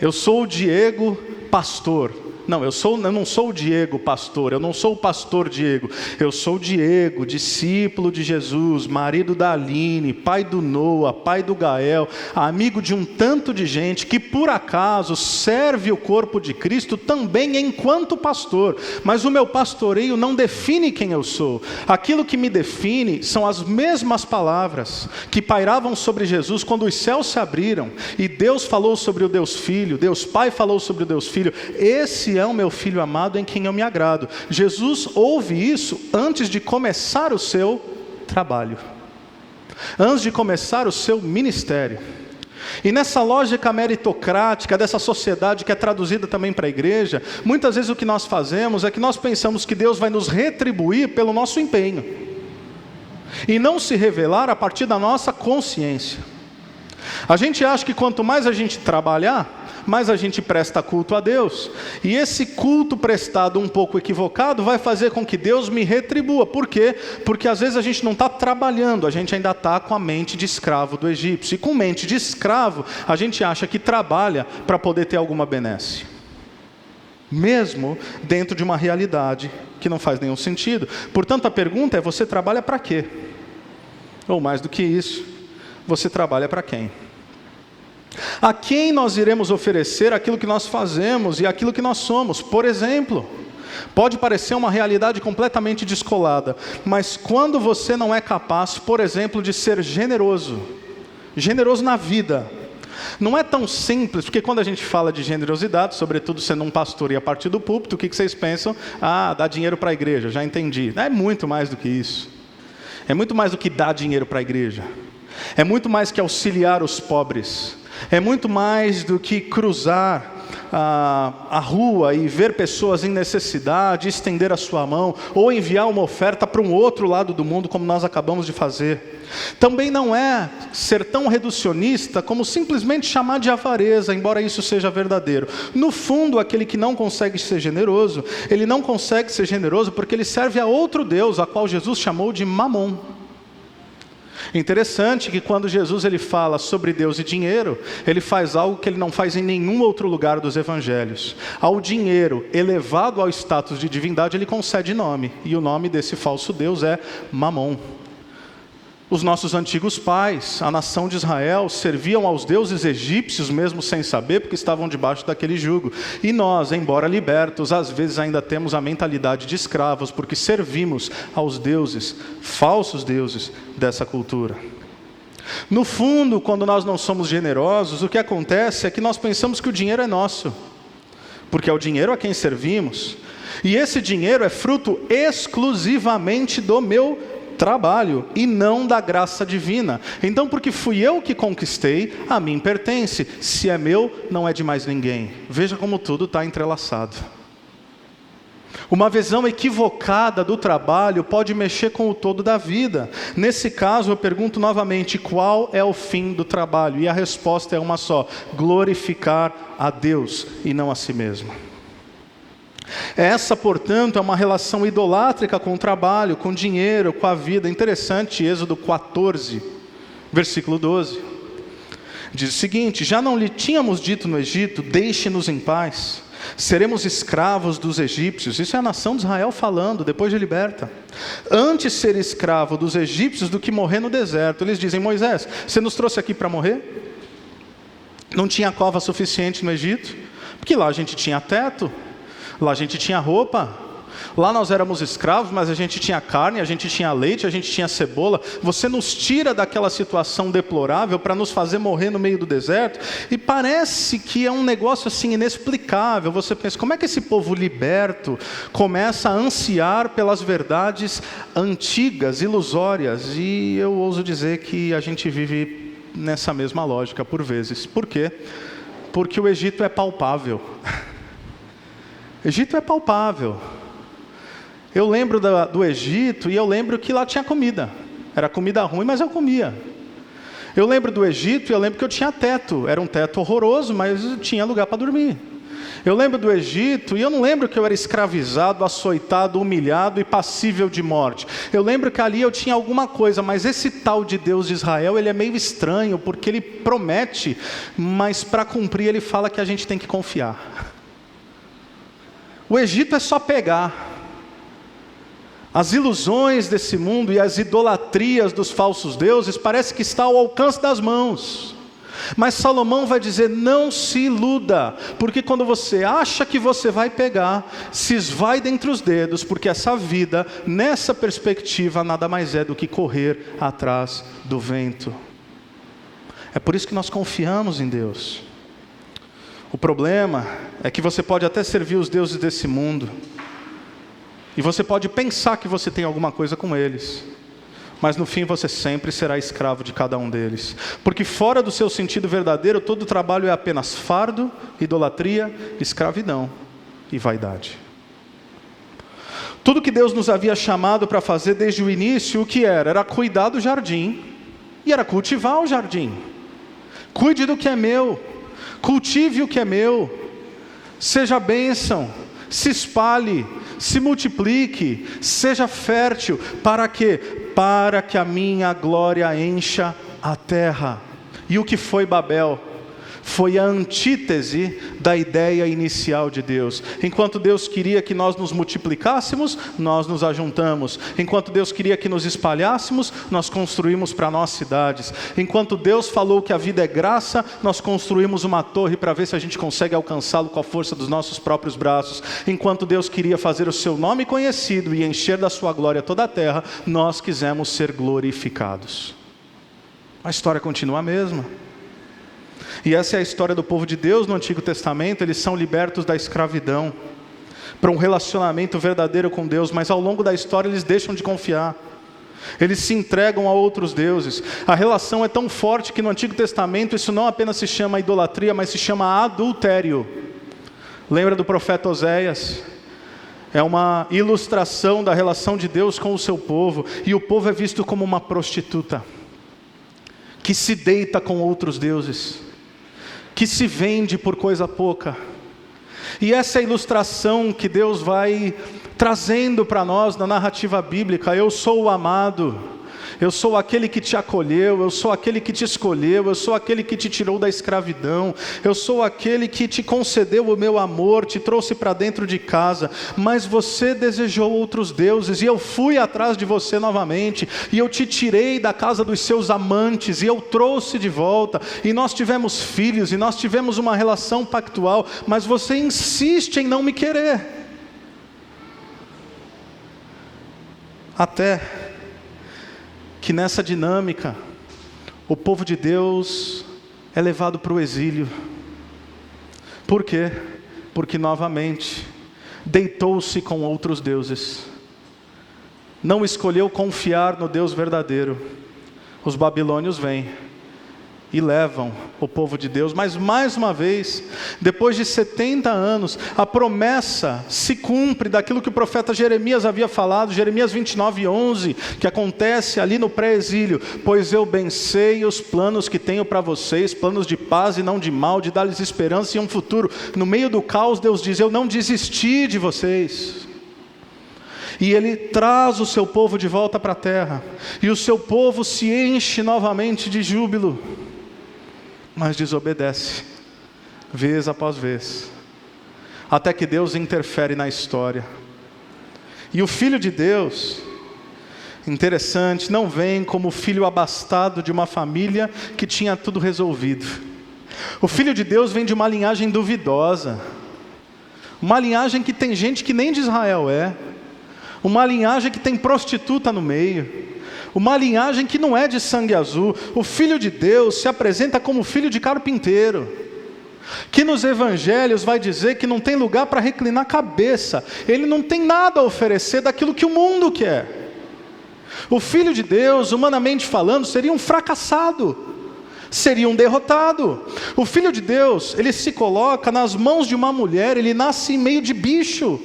Eu sou o Diego, pastor. Não, eu não sou o Diego, pastor. Eu não sou o pastor Diego. Eu sou o Diego, discípulo de Jesus, marido da Aline, pai do Noah, pai do Gael, amigo de um tanto de gente que por acaso serve o corpo de Cristo também enquanto pastor. Mas o meu pastoreio não define quem eu sou. Aquilo que me define são as mesmas palavras que pairavam sobre Jesus quando os céus se abriram e Deus falou sobre o Deus Filho, Deus Pai falou sobre o Deus Filho. Esse é o meu filho amado em quem eu me agrado. Jesus ouve isso antes de começar o seu trabalho, antes de começar o seu ministério. E nessa lógica meritocrática dessa sociedade que é traduzida também para a igreja, muitas vezes o que nós fazemos é que nós pensamos que Deus vai nos retribuir pelo nosso empenho, e não se revelar a partir da nossa consciência. A gente acha que quanto mais a gente trabalhar, mais a gente presta culto a Deus, e esse culto prestado um pouco equivocado vai fazer com que Deus me retribua. Por quê? Porque às vezes a gente não está trabalhando, a gente ainda está com a mente de escravo do egípcio, e com mente de escravo a gente acha que trabalha para poder ter alguma benesse, mesmo dentro de uma realidade que não faz nenhum sentido. Portanto, a pergunta é: você trabalha para quê? Ou mais do que isso, você trabalha para quem? A quem nós iremos oferecer aquilo que nós fazemos e aquilo que nós somos? Por exemplo, pode parecer uma realidade completamente descolada, mas quando você não é capaz, por exemplo, de ser generoso na vida, não é tão simples, porque quando a gente fala de generosidade, sobretudo sendo um pastor e a partir do púlpito, o que vocês pensam? Ah, dá dinheiro para a igreja, já entendi. É muito mais do que isso. É muito mais do que dar dinheiro para a igreja. É muito mais que auxiliar os pobres. É muito mais do que cruzar a rua e ver pessoas em necessidade, estender a sua mão, ou enviar uma oferta para um outro lado do mundo, como nós acabamos de fazer. Também não é ser tão reducionista como simplesmente chamar de avareza, embora isso seja verdadeiro. No fundo, aquele que não consegue ser generoso, ele não consegue ser generoso porque ele serve a outro Deus, a qual Jesus chamou de Mamon. Interessante que quando Jesus ele fala sobre Deus e dinheiro, ele faz algo que ele não faz em nenhum outro lugar dos evangelhos. Ao dinheiro elevado ao status de divindade, ele concede nome, e o nome desse falso Deus é Mamon. Os nossos antigos pais, a nação de Israel, serviam aos deuses egípcios mesmo sem saber, porque estavam debaixo daquele jugo. E nós, embora libertos, às vezes ainda temos a mentalidade de escravos, porque servimos aos deuses, falsos deuses dessa cultura. No fundo, quando nós não somos generosos, o que acontece é que nós pensamos que o dinheiro é nosso, porque é o dinheiro a quem servimos. E esse dinheiro é fruto exclusivamente do meu trabalho e não da graça divina. Então, porque fui eu que conquistei, a mim pertence. Se é meu, não é de mais ninguém. Veja como tudo está entrelaçado. Uma visão equivocada do trabalho pode mexer com o todo da vida. Nesse caso, eu pergunto novamente: qual é o fim do trabalho? E a resposta é uma só: glorificar a Deus e não a si mesmo. Essa, portanto, é uma relação idolátrica com o trabalho, com o dinheiro, com a vida. Interessante, Êxodo 14, versículo 12. Diz o seguinte: já não lhe tínhamos dito no Egito, deixe-nos em paz, seremos escravos dos egípcios. Isso é a nação de Israel falando, depois de liberta. Antes ser escravo dos egípcios do que morrer no deserto. Eles dizem: Moisés, você nos trouxe aqui para morrer? Não tinha cova suficiente no Egito? Porque lá a gente tinha teto, lá a gente tinha roupa, lá nós éramos escravos, mas a gente tinha carne, a gente tinha leite, a gente tinha cebola. Você nos tira daquela situação deplorável para nos fazer morrer no meio do deserto? E parece que é um negócio assim inexplicável. Você pensa, como é que esse povo liberto começa a ansiar pelas verdades antigas, ilusórias? E eu ouso dizer que a gente vive nessa mesma lógica por vezes. Por quê? Porque o Egito é palpável. Egito é palpável. Eu lembro do Egito e eu lembro que lá tinha comida. Era comida ruim, mas eu comia. Eu lembro do Egito e eu lembro que eu tinha teto. Era um teto horroroso, mas eu tinha lugar para dormir. Eu lembro do Egito e eu não lembro que eu era escravizado, açoitado, humilhado e passível de morte. Eu lembro que ali eu tinha alguma coisa, mas esse tal de Deus de Israel, ele é meio estranho, porque ele promete, mas para cumprir ele fala que a gente tem que confiar. O Egito é só pegar. As ilusões desse mundo e as idolatrias dos falsos deuses parece que está ao alcance das mãos. Mas Salomão vai dizer: não se iluda, porque quando você acha que você vai pegar, se esvai dentre os dedos, porque essa vida, nessa perspectiva, nada mais é do que correr atrás do vento. É por isso que nós confiamos em Deus. O problema é que você pode até servir os deuses desse mundo, e você pode pensar que você tem alguma coisa com eles. mas no fim você sempre será escravo de cada um deles. Porque fora do seu sentido verdadeiro, todo trabalho é apenas fardo, idolatria, escravidão e vaidade. Tudo que Deus nos havia chamado para fazer desde o início, o que era? Era cuidar do jardim e era cultivar o jardim. Cuide do que é meu, cultive o que é meu, seja bênção, se espalhe, se multiplique, seja fértil. Para quê? Para que a minha glória encha a terra. E o que foi Babel? Foi a antítese da ideia inicial de Deus. Enquanto Deus queria que nós nos multiplicássemos, nós nos ajuntamos. Enquanto Deus queria que nos espalhássemos, nós construímos para nós cidades. Enquanto Deus falou que a vida é graça, nós construímos uma torre para ver se a gente consegue alcançá-lo com a força dos nossos próprios braços. Enquanto Deus queria fazer o seu nome conhecido e encher da sua glória toda a terra, nós quisemos ser glorificados. A história continua a mesma. E essa é a história do povo de Deus no Antigo Testamento. Eles são libertos da escravidão para um relacionamento verdadeiro com Deus, mas ao longo da história eles deixam de confiar. Eles se entregam a outros deuses. A relação é tão forte que no Antigo Testamento isso não apenas se chama idolatria, mas se chama adultério. Lembra do profeta Oséias? É uma ilustração da relação de Deus com o seu povo. E o povo é visto como uma prostituta que se deita com outros deuses, que se vende por coisa pouca. E essa é a ilustração que Deus vai trazendo para nós na narrativa bíblica. Eu sou o amado, eu sou aquele que te acolheu, eu sou aquele que te escolheu, eu sou aquele que te tirou da escravidão, eu sou aquele que te concedeu o meu amor, te trouxe para dentro de casa, mas você desejou outros deuses, e eu fui atrás de você novamente, e eu te tirei da casa dos seus amantes, e eu trouxe de volta, e nós tivemos filhos, e nós tivemos uma relação pactual, mas você insiste em não me querer. Até que nessa dinâmica, o povo de Deus é levado para o exílio. Por quê? Porque novamente, deitou-se com outros deuses. Não escolheu confiar no Deus verdadeiro. Os babilônios vêm e levam o povo de Deus, mas mais uma vez, depois de 70 anos, a promessa se cumpre daquilo que o profeta Jeremias havia falado, Jeremias 29:11, que acontece ali no pré-exílio: pois eu bem sei os planos que tenho para vocês, planos de paz e não de mal, de dar-lhes esperança e um futuro. No meio do caos, Deus diz: eu não desisti de vocês. E Ele traz o seu povo de volta para a terra, e o seu povo se enche novamente de júbilo, mas desobedece, vez após vez, até que Deus interfere na história. E o Filho de Deus, interessante, não vem como filho abastado de uma família que tinha tudo resolvido. O Filho de Deus vem de uma linhagem duvidosa, uma linhagem que tem gente que nem de Israel é, uma linhagem que tem prostituta no meio, uma linhagem que não é de sangue azul. O Filho de Deus se apresenta como filho de carpinteiro, que nos evangelhos vai dizer que não tem lugar para reclinar a cabeça, ele não tem nada a oferecer daquilo que o mundo quer. O Filho de Deus, humanamente falando, seria um fracassado, seria um derrotado. O Filho de Deus, ele se coloca nas mãos de uma mulher, ele nasce em meio de bicho,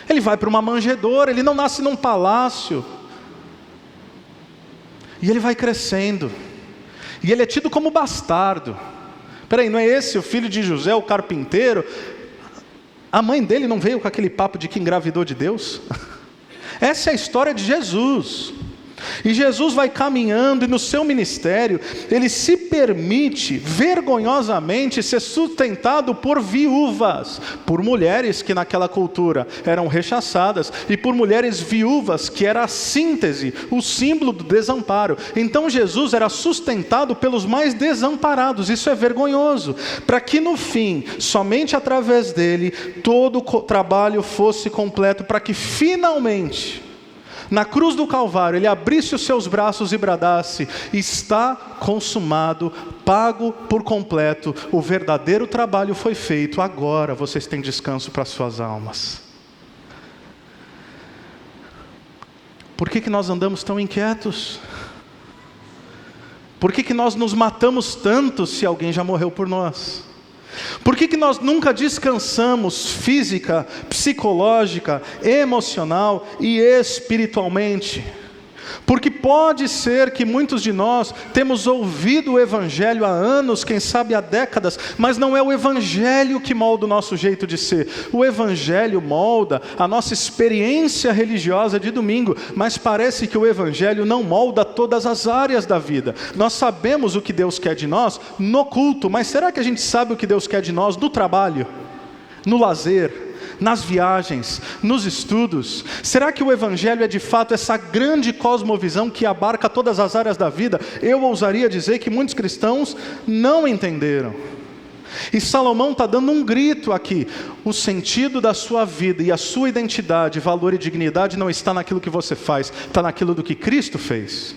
ele vai para uma manjedoura, ele não nasce num palácio. E ele vai crescendo, e ele é tido como bastardo. Peraí, não é esse o filho de José, o carpinteiro? A mãe dele não veio com aquele papo de que engravidou de Deus? Essa é a história de Jesus. E Jesus vai caminhando, e no seu ministério, ele se permite vergonhosamente ser sustentado por viúvas, por mulheres que naquela cultura eram rechaçadas, e por mulheres viúvas, que era a síntese, o símbolo do desamparo. Então Jesus era sustentado pelos mais desamparados. Isso é vergonhoso, para que no fim, somente através dele, todo o trabalho fosse completo, para que finalmente, na cruz do Calvário, ele abrisse os seus braços e bradasse: está consumado, pago por completo, o verdadeiro trabalho foi feito, agora vocês têm descanso para suas almas. Por que nós andamos tão inquietos? Por que nós nos matamos tanto se alguém já morreu por nós? Por que nós nunca descansamos física, psicológica, emocional e espiritualmente? Porque pode ser que muitos de nós temos ouvido o Evangelho há anos, quem sabe há décadas, mas não é o Evangelho que molda o nosso jeito de ser. O Evangelho molda a nossa experiência religiosa de domingo, mas parece que o Evangelho não molda todas as áreas da vida. Nós sabemos o que Deus quer de nós no culto, mas será que a gente sabe o que Deus quer de nós no trabalho, no lazer, nas viagens, nos estudos? Será que o Evangelho é de fato essa grande cosmovisão que abarca todas as áreas da vida? Eu ousaria dizer que muitos cristãos não entenderam. E Salomão está dando um grito aqui: o sentido da sua vida e a sua identidade, valor e dignidade não está naquilo que você faz, está naquilo do que Cristo fez.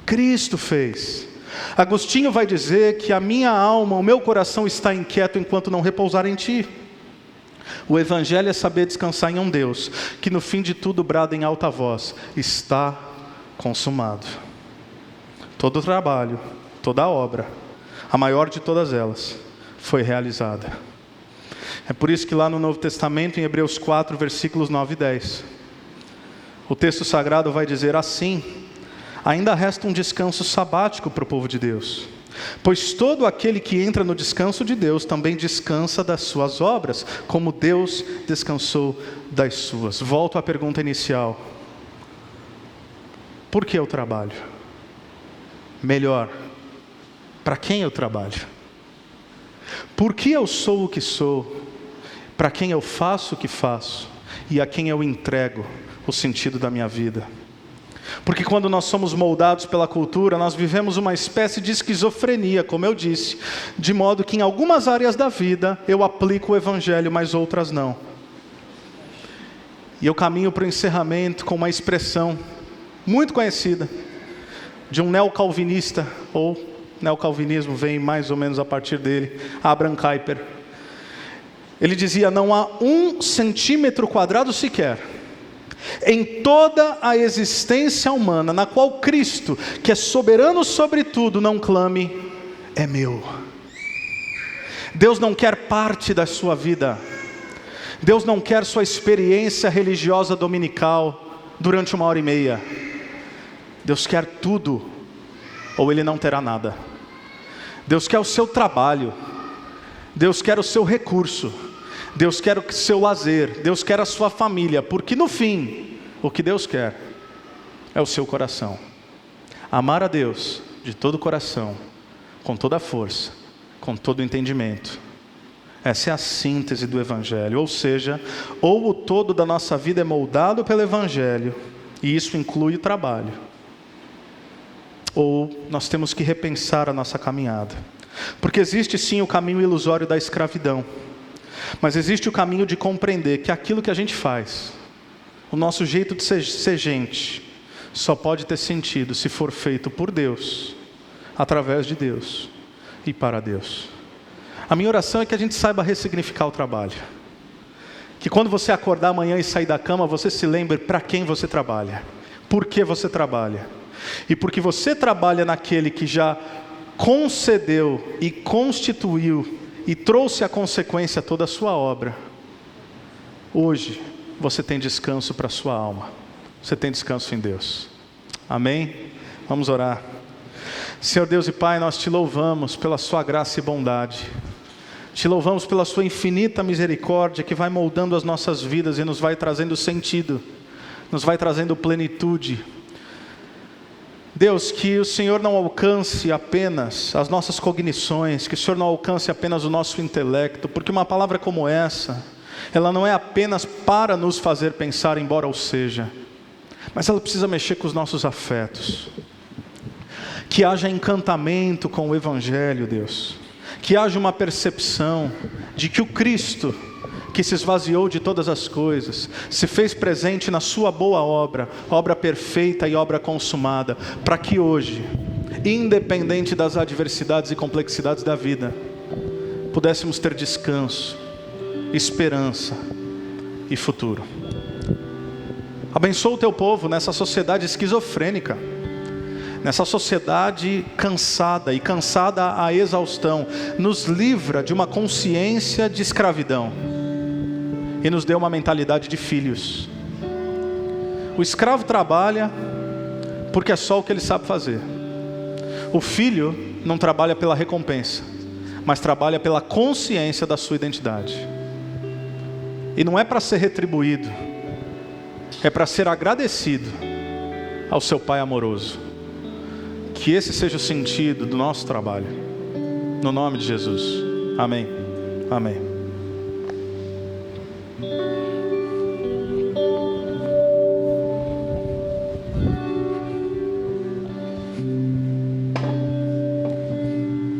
Cristo fez. Agostinho vai dizer que a minha alma, o meu coração está inquieto enquanto não repousar em ti. O Evangelho é saber descansar em um Deus que no fim de tudo brada em alta voz: está consumado. Todo o trabalho, toda a obra, a maior de todas elas, foi realizada. É por isso que lá no Novo Testamento, em Hebreus 4, versículos 9 e 10, o texto sagrado vai dizer assim: ainda resta um descanso sabático para o povo de Deus. Pois todo aquele que entra no descanso de Deus também descansa das suas obras, como Deus descansou das suas. Volto à pergunta inicial: por que eu trabalho? Melhor, para quem eu trabalho? Por que eu sou o que sou? Para quem eu faço o que faço? E a quem eu entrego o sentido da minha vida? Porque quando nós somos moldados pela cultura, nós vivemos uma espécie de esquizofrenia, como eu disse, de modo que em algumas áreas da vida eu aplico o Evangelho, mas outras não. E eu caminho para o encerramento com uma expressão muito conhecida de um neocalvinista, ou neocalvinismo vem mais ou menos a partir dele, Abraham Kuyper. Ele dizia: não há 1 centímetro quadrado sequer em toda a existência humana na qual Cristo, que é soberano sobre tudo, não clame: é meu. Deus não quer parte da sua vida. Deus não quer sua experiência religiosa dominical durante 1h30. Deus quer tudo, ou Ele não terá nada. Deus quer o seu trabalho. Deus quer o seu recurso. Deus quer o seu lazer, Deus quer a sua família, porque no fim, o que Deus quer é o seu coração. Amar a Deus de todo o coração, com toda a força, com todo o entendimento. Essa é a síntese do Evangelho, ou seja, ou o todo da nossa vida é moldado pelo Evangelho, e isso inclui o trabalho, ou nós temos que repensar a nossa caminhada. Porque existe sim o caminho ilusório da escravidão, mas existe o caminho de compreender que aquilo que a gente faz, o nosso jeito de ser gente, só pode ter sentido se for feito por Deus, através de Deus e para Deus. A minha oração é que a gente saiba ressignificar o trabalho. Que quando você acordar amanhã e sair da cama, você se lembre para quem você trabalha, por que você trabalha. E porque você trabalha naquele que já concedeu e constituiu e trouxe a consequência toda a sua obra, hoje você tem descanso para a sua alma. Você tem descanso em Deus. Amém? Vamos orar. Senhor Deus e Pai, nós te louvamos pela sua graça e bondade. Te louvamos pela sua infinita misericórdia que vai moldando as nossas vidas e nos vai trazendo sentido, nos vai trazendo plenitude. Deus, que o Senhor não alcance apenas as nossas cognições, que o Senhor não alcance apenas o nosso intelecto, porque uma palavra como essa, ela não é apenas para nos fazer pensar, embora o seja, mas ela precisa mexer com os nossos afetos. Que haja encantamento com o Evangelho, Deus. Que haja uma percepção de que o Cristo, que se esvaziou de todas as coisas, se fez presente na sua boa obra, obra perfeita e obra consumada, para que hoje, independente das adversidades e complexidades da vida, pudéssemos ter descanso, esperança e futuro. Abençoa o teu povo nessa sociedade esquizofrênica, nessa sociedade cansada e cansada à exaustão. Nos livra de uma consciência de escravidão e nos dê uma mentalidade de filhos. O escravo trabalha porque é só o que ele sabe fazer. O filho não trabalha pela recompensa, mas trabalha pela consciência da sua identidade. E não é para ser retribuído, é para ser agradecido ao seu Pai amoroso. Que esse seja o sentido do nosso trabalho, no nome de Jesus. Amém. Amém.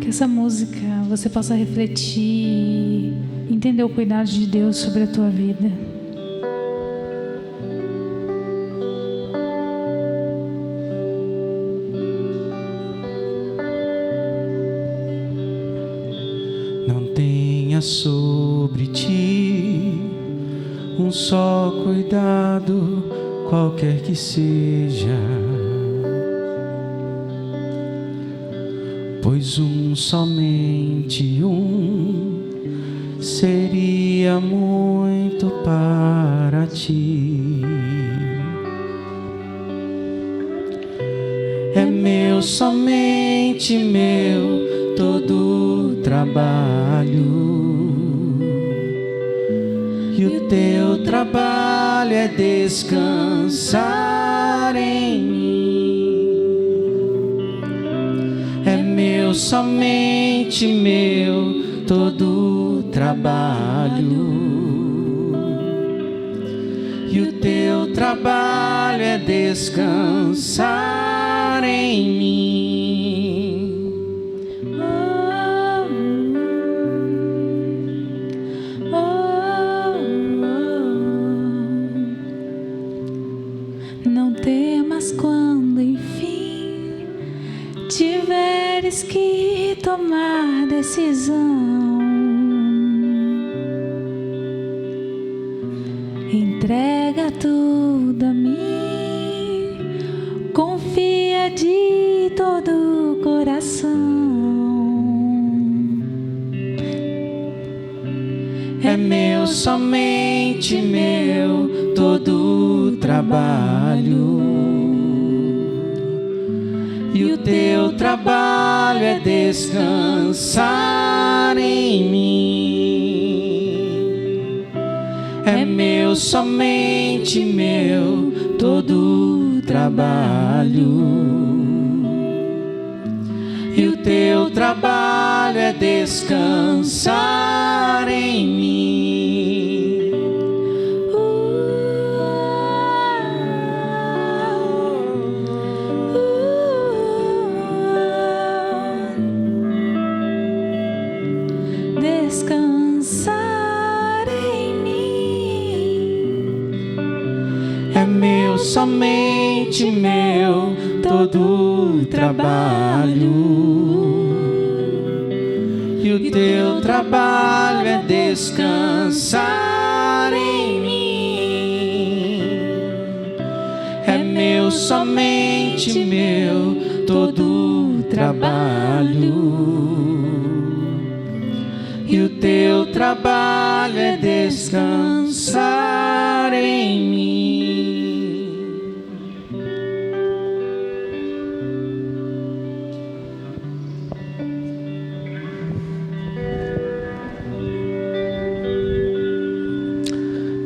Que essa música você possa refletir e entender o cuidado de Deus sobre a tua vida. Não tenha sobre ti um só cuidado, qualquer que seja, pois somente seria muito para ti. É meu, somente meu, todo o trabalho, e o teu trabalho é descansar em mim. É meu, somente meu, todo o trabalho, e o teu trabalho é descansar em mim. Não temas quando enfim tiveres que tomar decisão. Entrega tudo a mim, confia de todo o coração. É meu, somente meu, todo o trabalho, e o teu trabalho é descansar em mim. É meu, somente meu, todo o trabalho, e o teu trabalho é descansar em mim. Descansar em mim. É meu, somente meu, todo o trabalho, e o teu trabalho é descansar em mim. É meu, somente meu, todo o trabalho, e o teu trabalho é descansar em mim.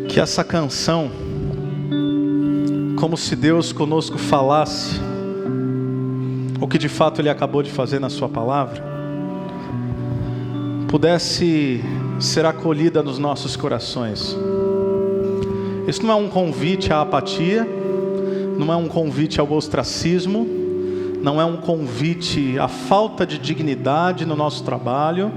Que essa canção, como se Deus conosco falasse o que de fato Ele acabou de fazer na sua palavra, pudesse ser acolhida nos nossos corações. Isso não é um convite à apatia, não é um convite ao ostracismo, não é um convite à falta de dignidade no nosso trabalho,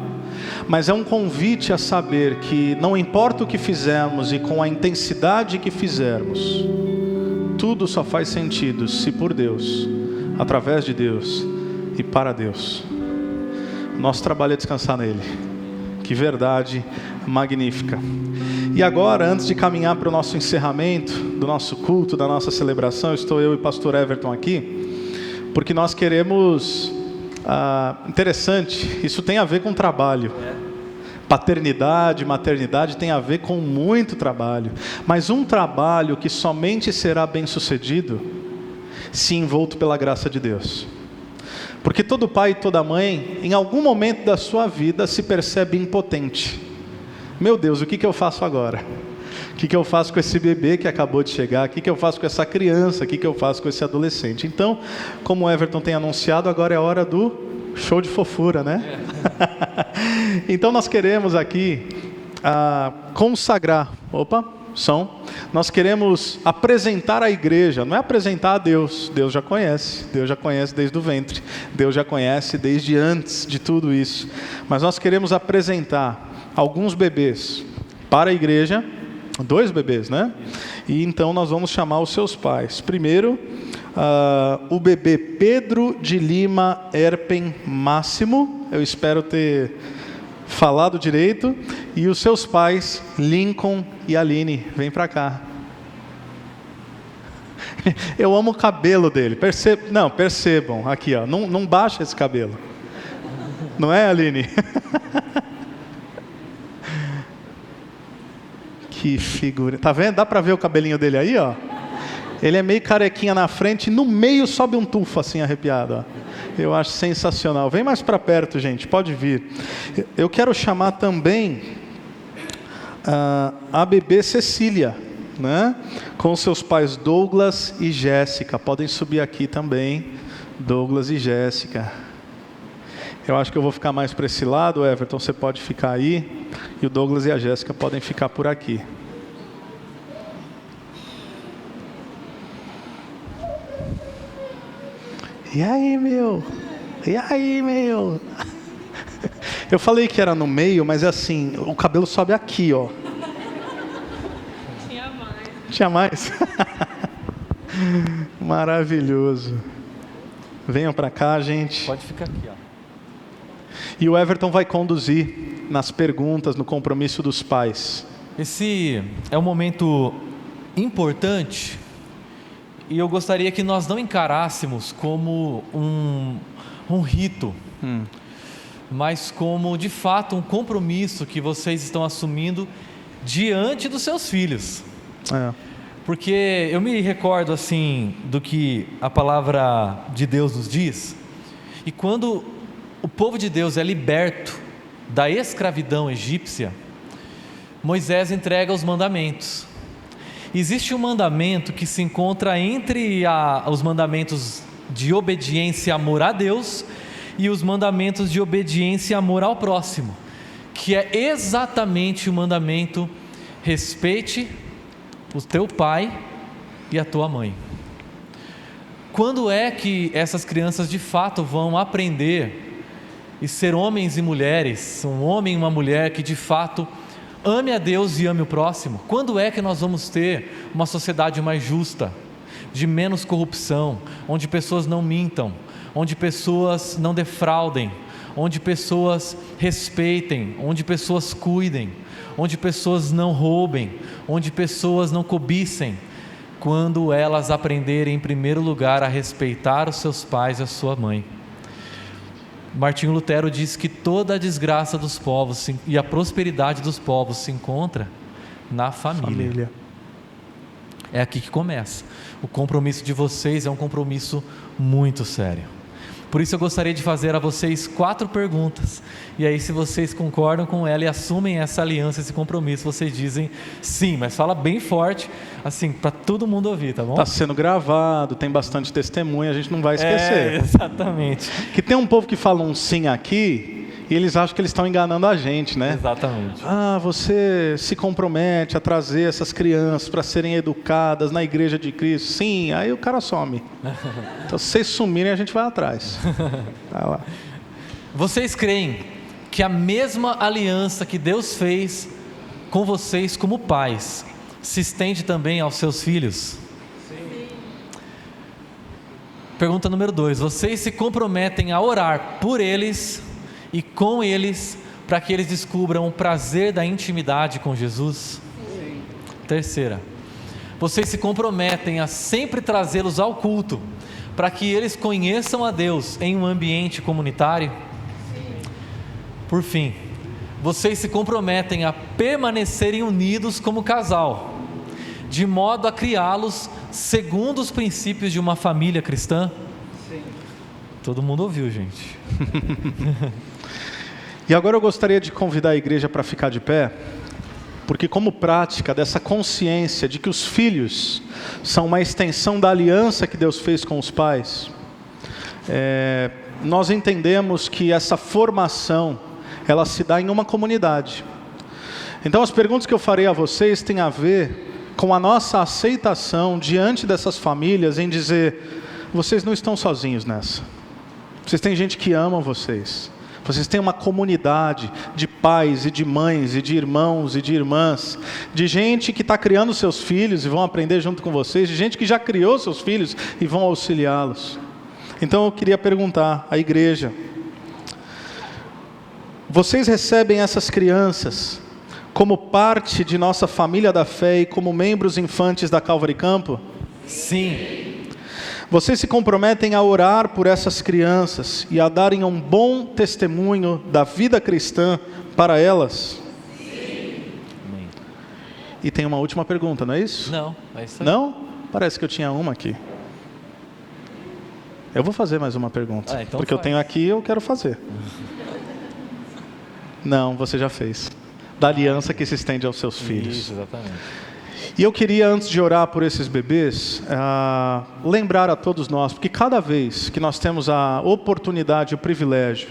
mas é um convite a saber que não importa o que fizermos e com a intensidade que fizermos, tudo só faz sentido se por Deus, através de Deus e para Deus. Nosso trabalho é descansar nele. Que verdade magnífica. E agora, antes de caminhar para o nosso encerramento do nosso culto, da nossa celebração, estou eu e o pastor Everton aqui, porque nós queremos... interessante, isso tem a ver com trabalho. Paternidade, maternidade tem a ver com muito trabalho, mas um trabalho que somente será bem sucedido se envolto pela graça de Deus. Porque todo pai e toda mãe, em algum momento da sua vida, se percebe impotente. Meu Deus, o que eu faço agora? O que eu faço com esse bebê que acabou de chegar? O que eu faço com essa criança? O que eu faço com esse adolescente? Então, como o Everton tem anunciado, agora é hora do show de fofura, né? Então nós queremos aqui consagrar... Opa, som. Nós queremos apresentar a igreja, não é apresentar a Deus. Deus já conhece desde o ventre. Deus já conhece desde antes de tudo isso. Mas nós queremos apresentar alguns bebês para a igreja, 2 bebês, né? E então nós vamos chamar os seus pais. Primeiro, o bebê Pedro de Lima Erpen Máximo, eu espero ter falado direito, e os seus pais, Lincoln e Aline, vem para cá. Eu amo o cabelo dele, percebam, aqui ó, não baixa esse cabelo, não é, Aline? Que figura, tá vendo? Dá para ver o cabelinho dele aí, ó? Ele é meio carequinha na frente, no meio sobe um tufo assim arrepiado, ó. Eu acho sensacional. Vem mais para perto, gente, pode vir. Eu quero chamar também a bebê Cecília, né? Com seus pais Douglas e Jéssica. Podem subir aqui também, Douglas e Jéssica. Eu acho que eu vou ficar mais para esse lado, Everton, você pode ficar aí. E o Douglas e a Jéssica podem ficar por aqui. E aí, meu? Eu falei que era no meio, mas é assim, o cabelo sobe aqui, ó. Tinha mais? Maravilhoso. Venham para cá, gente. Pode ficar aqui, ó. E o Everton vai conduzir nas perguntas, no compromisso dos pais. Esse é um momento importante e eu gostaria que nós não encarássemos como um rito, mas como de fato um compromisso que vocês estão assumindo diante dos seus filhos. Porque eu me recordo assim do que a palavra de Deus nos diz, e quando o povo de Deus é liberto da escravidão egípcia, Moisés entrega os mandamentos. Existe um mandamento que se encontra entre os mandamentos de obediência e amor a Deus e os mandamentos de obediência e amor ao próximo, que é exatamente o mandamento: respeite o teu pai e a tua mãe. Quando é que essas crianças de fato vão aprender e ser homens e mulheres, um homem e uma mulher que de fato ame a Deus e ame o próximo? Quando é que nós vamos ter uma sociedade mais justa, de menos corrupção, onde pessoas não mintam, onde pessoas não defraudem, onde pessoas respeitem, onde pessoas cuidem, onde pessoas não roubem, onde pessoas não cobicem? Quando elas aprenderem em primeiro lugar a respeitar os seus pais e a sua mãe. Martinho Lutero diz que toda a desgraça dos povos e a prosperidade dos povos se encontra na família. É aqui que começa. O compromisso de vocês é um compromisso muito sério. Por isso eu gostaria de fazer a vocês 4 perguntas, e aí se vocês concordam com ela e assumem essa aliança, esse compromisso, vocês dizem sim, mas fala bem forte, assim, para todo mundo ouvir, tá bom? Está sendo gravado, tem bastante testemunha, a gente não vai esquecer. Exatamente. Que tem um povo que fala um sim aqui, e eles acham que eles estão enganando a gente, né? Exatamente. Você se compromete a trazer essas crianças para serem educadas na igreja de Cristo. Sim, aí o cara some. Então, se vocês sumirem, a gente vai atrás. Vai lá. Vocês creem que a mesma aliança que Deus fez com vocês como pais se estende também aos seus filhos? Sim. Pergunta número 2. Vocês se comprometem a orar por eles e com eles para que eles descubram o prazer da intimidade com Jesus? Sim. Terceira, vocês se comprometem a sempre trazê-los ao culto, para que eles conheçam a Deus em um ambiente comunitário? Sim. Por fim, vocês se comprometem a permanecerem unidos como casal, de modo a criá-los segundo os princípios de uma família cristã? Sim. Todo mundo ouviu, gente. E agora eu gostaria de convidar a igreja para ficar de pé, porque como prática dessa consciência de que os filhos são uma extensão da aliança que Deus fez com os pais, nós entendemos que essa formação, ela se dá em uma comunidade. Então as perguntas que eu farei a vocês têm a ver com a nossa aceitação diante dessas famílias em dizer: vocês não estão sozinhos nessa. Vocês têm gente que ama vocês. Vocês têm uma comunidade de pais e de mães e de irmãos e de irmãs, de gente que está criando seus filhos e vão aprender junto com vocês, de gente que já criou seus filhos e vão auxiliá-los. Então eu queria perguntar à igreja: vocês recebem essas crianças como parte de nossa família da fé e como membros infantes da Calvary Campo? Sim. Vocês se comprometem a orar por essas crianças e a darem um bom testemunho da vida cristã para elas? Sim. E tem uma última pergunta, não é isso? Não, é isso aí. Não? Parece que eu tinha uma aqui. Eu vou fazer mais uma pergunta, então porque eu tenho aqui e eu quero fazer. Não, você já fez. Da aliança que se estende aos seus filhos. Isso, exatamente. E eu queria, antes de orar por esses bebês, lembrar a todos nós, porque cada vez que nós temos a oportunidade, o privilégio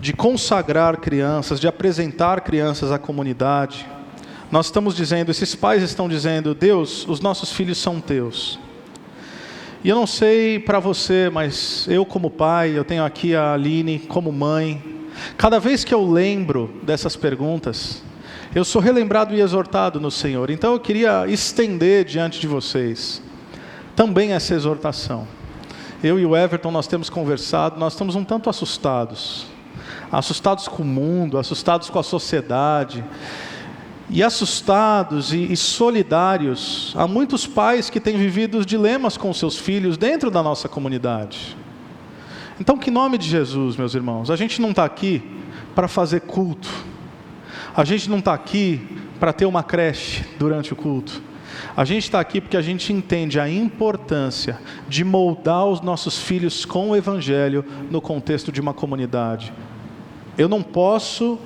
de consagrar crianças, de apresentar crianças à comunidade, nós estamos dizendo, esses pais estão dizendo: Deus, os nossos filhos são teus. E eu não sei para você, mas eu como pai, eu tenho aqui a Aline como mãe, cada vez que eu lembro dessas perguntas, eu sou relembrado e exortado no Senhor. Então eu queria estender diante de vocês também essa exortação. Eu e o Everton, nós temos conversado, nós estamos um tanto assustados com o mundo, assustados com a sociedade, e assustados e solidários a muitos pais que têm vivido os dilemas com seus filhos dentro da nossa comunidade. Então, que em nome de Jesus, meus irmãos, a gente não está aqui para fazer culto. A gente não está aqui para ter uma creche durante o culto. A gente está aqui porque a gente entende a importância de moldar os nossos filhos com o Evangelho no contexto de uma comunidade. Eu não posso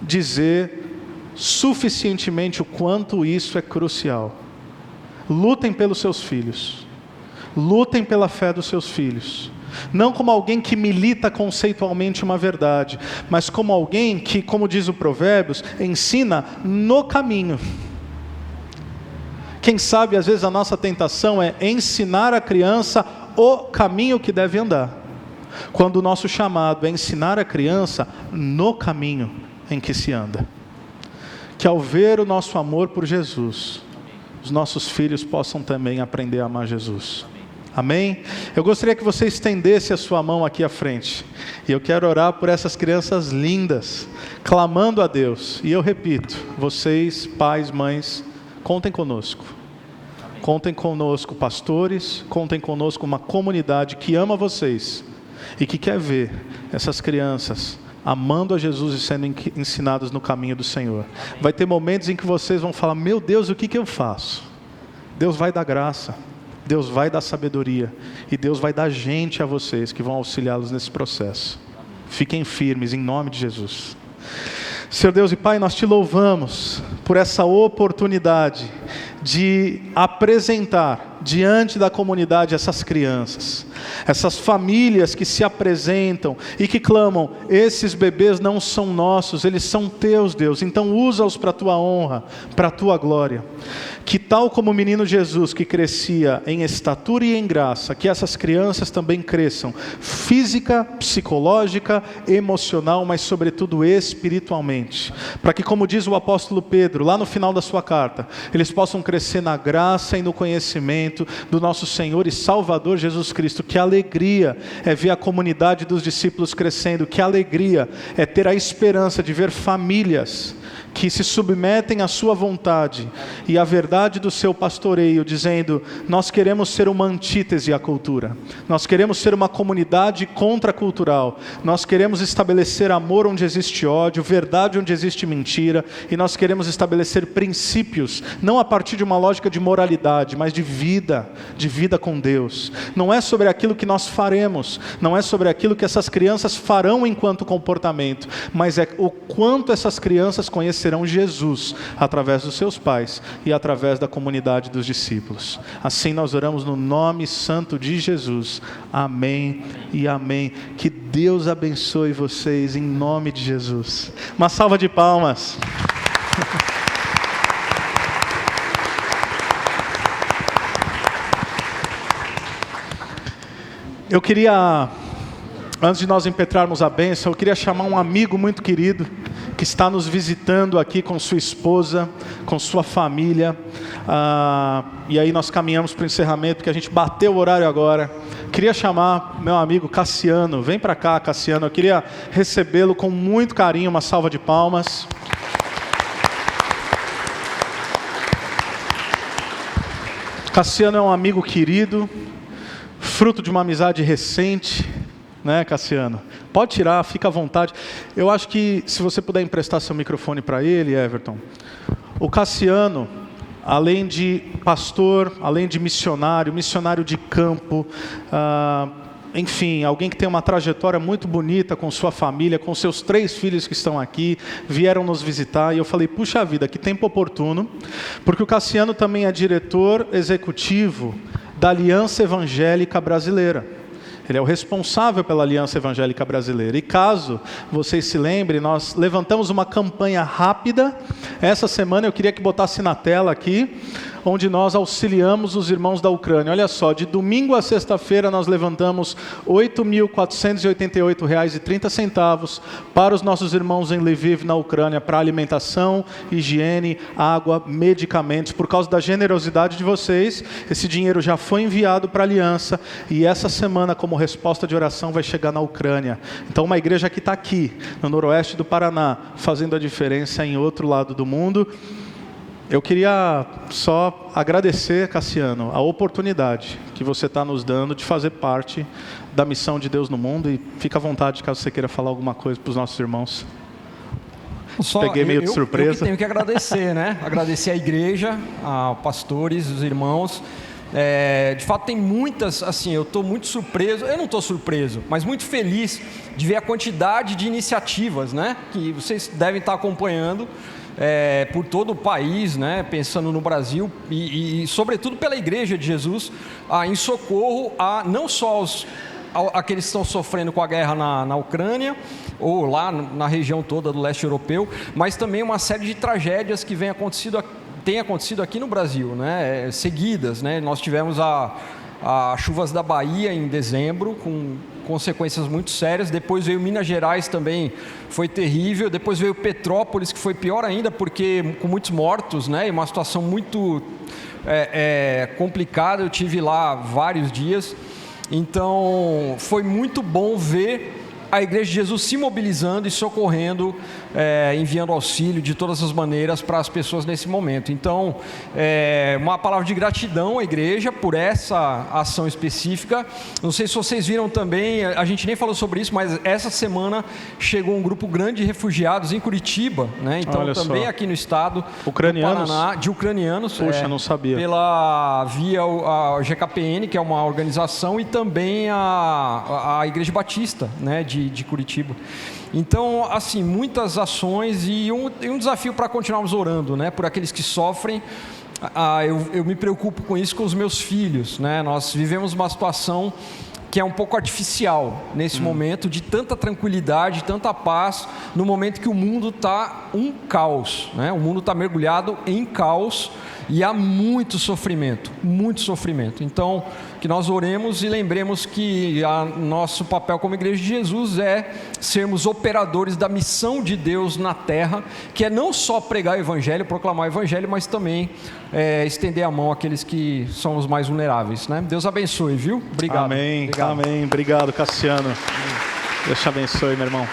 dizer suficientemente o quanto isso é crucial. Lutem pelos seus filhos. Lutem pela fé dos seus filhos. Não como alguém que milita conceitualmente uma verdade, mas como alguém que, como diz o Provérbios, ensina no caminho. Quem sabe, às vezes a nossa tentação é ensinar a criança o caminho que deve andar, quando o nosso chamado é ensinar a criança no caminho em que se anda. Que ao ver o nosso amor por Jesus, os nossos filhos possam também aprender a amar Jesus. Amém? Eu gostaria que você estendesse a sua mão aqui à frente. E eu quero orar por essas crianças lindas, clamando a Deus. E eu repito, vocês, pais, mães, contem conosco. Contem conosco, pastores, contem conosco uma comunidade que ama vocês e que quer ver essas crianças amando a Jesus e sendo ensinados no caminho do Senhor. Vai ter momentos em que vocês vão falar: meu Deus, o que eu faço? Deus vai dar graça. Deus vai dar sabedoria e Deus vai dar gente a vocês que vão auxiliá-los nesse processo. Fiquem firmes em nome de Jesus. Senhor Deus e Pai, nós te louvamos por essa oportunidade de apresentar diante da comunidade essas crianças, essas famílias que se apresentam e que clamam: esses bebês não são nossos, eles são teus, Deus, então usa-os para a tua honra, para a tua glória. Que tal como o menino Jesus, que crescia em estatura e em graça, que essas crianças também cresçam física, psicológica, emocional, mas sobretudo espiritualmente, para que, como diz o apóstolo Pedro lá no final da sua carta, eles possam crescer na graça e no conhecimento do nosso Senhor e Salvador Jesus Cristo. Que a alegria é ver a comunidade dos discípulos crescendo, que alegria é ter a esperança de ver famílias que se submetem à sua vontade e à verdade do seu pastoreio, dizendo: nós queremos ser uma antítese à cultura, nós queremos ser uma comunidade contracultural, nós queremos estabelecer amor onde existe ódio, verdade onde existe mentira, e nós queremos estabelecer princípios, não a partir de uma lógica de moralidade, mas de vida com Deus. Não é sobre aquilo que nós faremos, não é sobre aquilo que essas crianças farão enquanto comportamento, mas é o quanto essas crianças conhecerão Jesus através dos seus pais e através da comunidade dos discípulos. Assim nós oramos no nome santo de Jesus. Amém e amém. Que Deus abençoe vocês em nome de Jesus. Uma salva de palmas. Eu queria, antes de nós impetrarmos a bênção, eu queria chamar um amigo muito querido que está nos visitando aqui com sua esposa, com sua família, e aí nós caminhamos para o encerramento, porque a gente bateu o horário agora. Queria chamar meu amigo Cassiano. Vem para cá, Cassiano. Eu queria recebê-lo com muito carinho. Uma salva de palmas. Cassiano é um amigo querido, fruto de uma amizade recente, né, Cassiano? Pode tirar, fica à vontade. Eu acho que se você puder emprestar seu microfone para ele, Everton. O Cassiano, além de pastor, além de missionário de campo, enfim, alguém que tem uma trajetória muito bonita com sua família, com seus 3 filhos que estão aqui, vieram nos visitar, e eu falei: puxa vida, que tempo oportuno, porque o Cassiano também é diretor executivo da Aliança Evangélica Brasileira. Ele é o responsável pela Aliança Evangélica Brasileira. E caso vocês se lembrem, nós levantamos uma campanha rápida. Essa semana eu queria que botasse na tela aqui, onde nós auxiliamos os irmãos da Ucrânia. Olha só, de domingo a sexta-feira nós levantamos R$ 8.488,30 para os nossos irmãos em Lviv, na Ucrânia, para alimentação, higiene, água, medicamentos. Por causa da generosidade de vocês, esse dinheiro já foi enviado para a Aliança, e essa semana, como resposta de oração, vai chegar na Ucrânia. Então, uma igreja que está aqui, no noroeste do Paraná, fazendo a diferença em outro lado do mundo. Eu queria só agradecer, Cassiano, a oportunidade que você está nos dando de fazer parte da missão de Deus no mundo, e fica à vontade caso você queira falar alguma coisa para os nossos irmãos. Peguei meio de surpresa. Eu que tenho que agradecer, né? Agradecer à igreja, aos pastores, os irmãos. De fato tem muitas, assim, eu estou muito surpreso, eu não estou surpreso, mas muito feliz de ver a quantidade de iniciativas, né? Que vocês devem estar acompanhando. Por todo o país, né, pensando no Brasil e sobretudo pela Igreja de Jesus, em socorro a não só aqueles que estão sofrendo com a guerra na Ucrânia ou lá na região toda do leste europeu, mas também uma série de tragédias que tem acontecido aqui no Brasil, né, seguidas, né? Nós tivemos as chuvas da Bahia em dezembro, com consequências muito sérias. Depois veio Minas Gerais, também foi terrível. Depois veio Petrópolis, que foi pior ainda, porque com muitos mortos, né? E uma situação muito complicada. Eu tive lá vários dias. Então, foi muito bom ver a Igreja de Jesus se mobilizando e socorrendo, enviando auxílio de todas as maneiras para as pessoas nesse momento. Então, uma palavra de gratidão à igreja por essa ação específica. Não sei se vocês viram também, a gente nem falou sobre isso, mas essa semana chegou um grupo grande de refugiados em Curitiba, né? Então, olha, também só, aqui no estado ucranianos? do Paraná, de ucranianos. Poxa, não sabia. Via a GKPN, que é uma organização, e também a Igreja Batista, né, de Curitiba. Então, assim, muitas ações e um desafio para continuarmos orando, né, por aqueles que sofrem. Eu me preocupo com isso com os meus filhos, né? Nós vivemos uma situação que é um pouco artificial nesse momento, de tanta tranquilidade, tanta paz, no momento que o mundo está um caos, né? O mundo está mergulhado em caos e há muito sofrimento, muito sofrimento. Então, que nós oremos e lembremos que nosso papel como Igreja de Jesus é sermos operadores da missão de Deus na terra, que é não só pregar o Evangelho, proclamar o Evangelho, mas também estender a mão àqueles que são os mais vulneráveis, né? Deus abençoe, viu? Obrigado. Amém, Obrigado. amém. Obrigado, Cassiano. Deus te abençoe, meu irmão.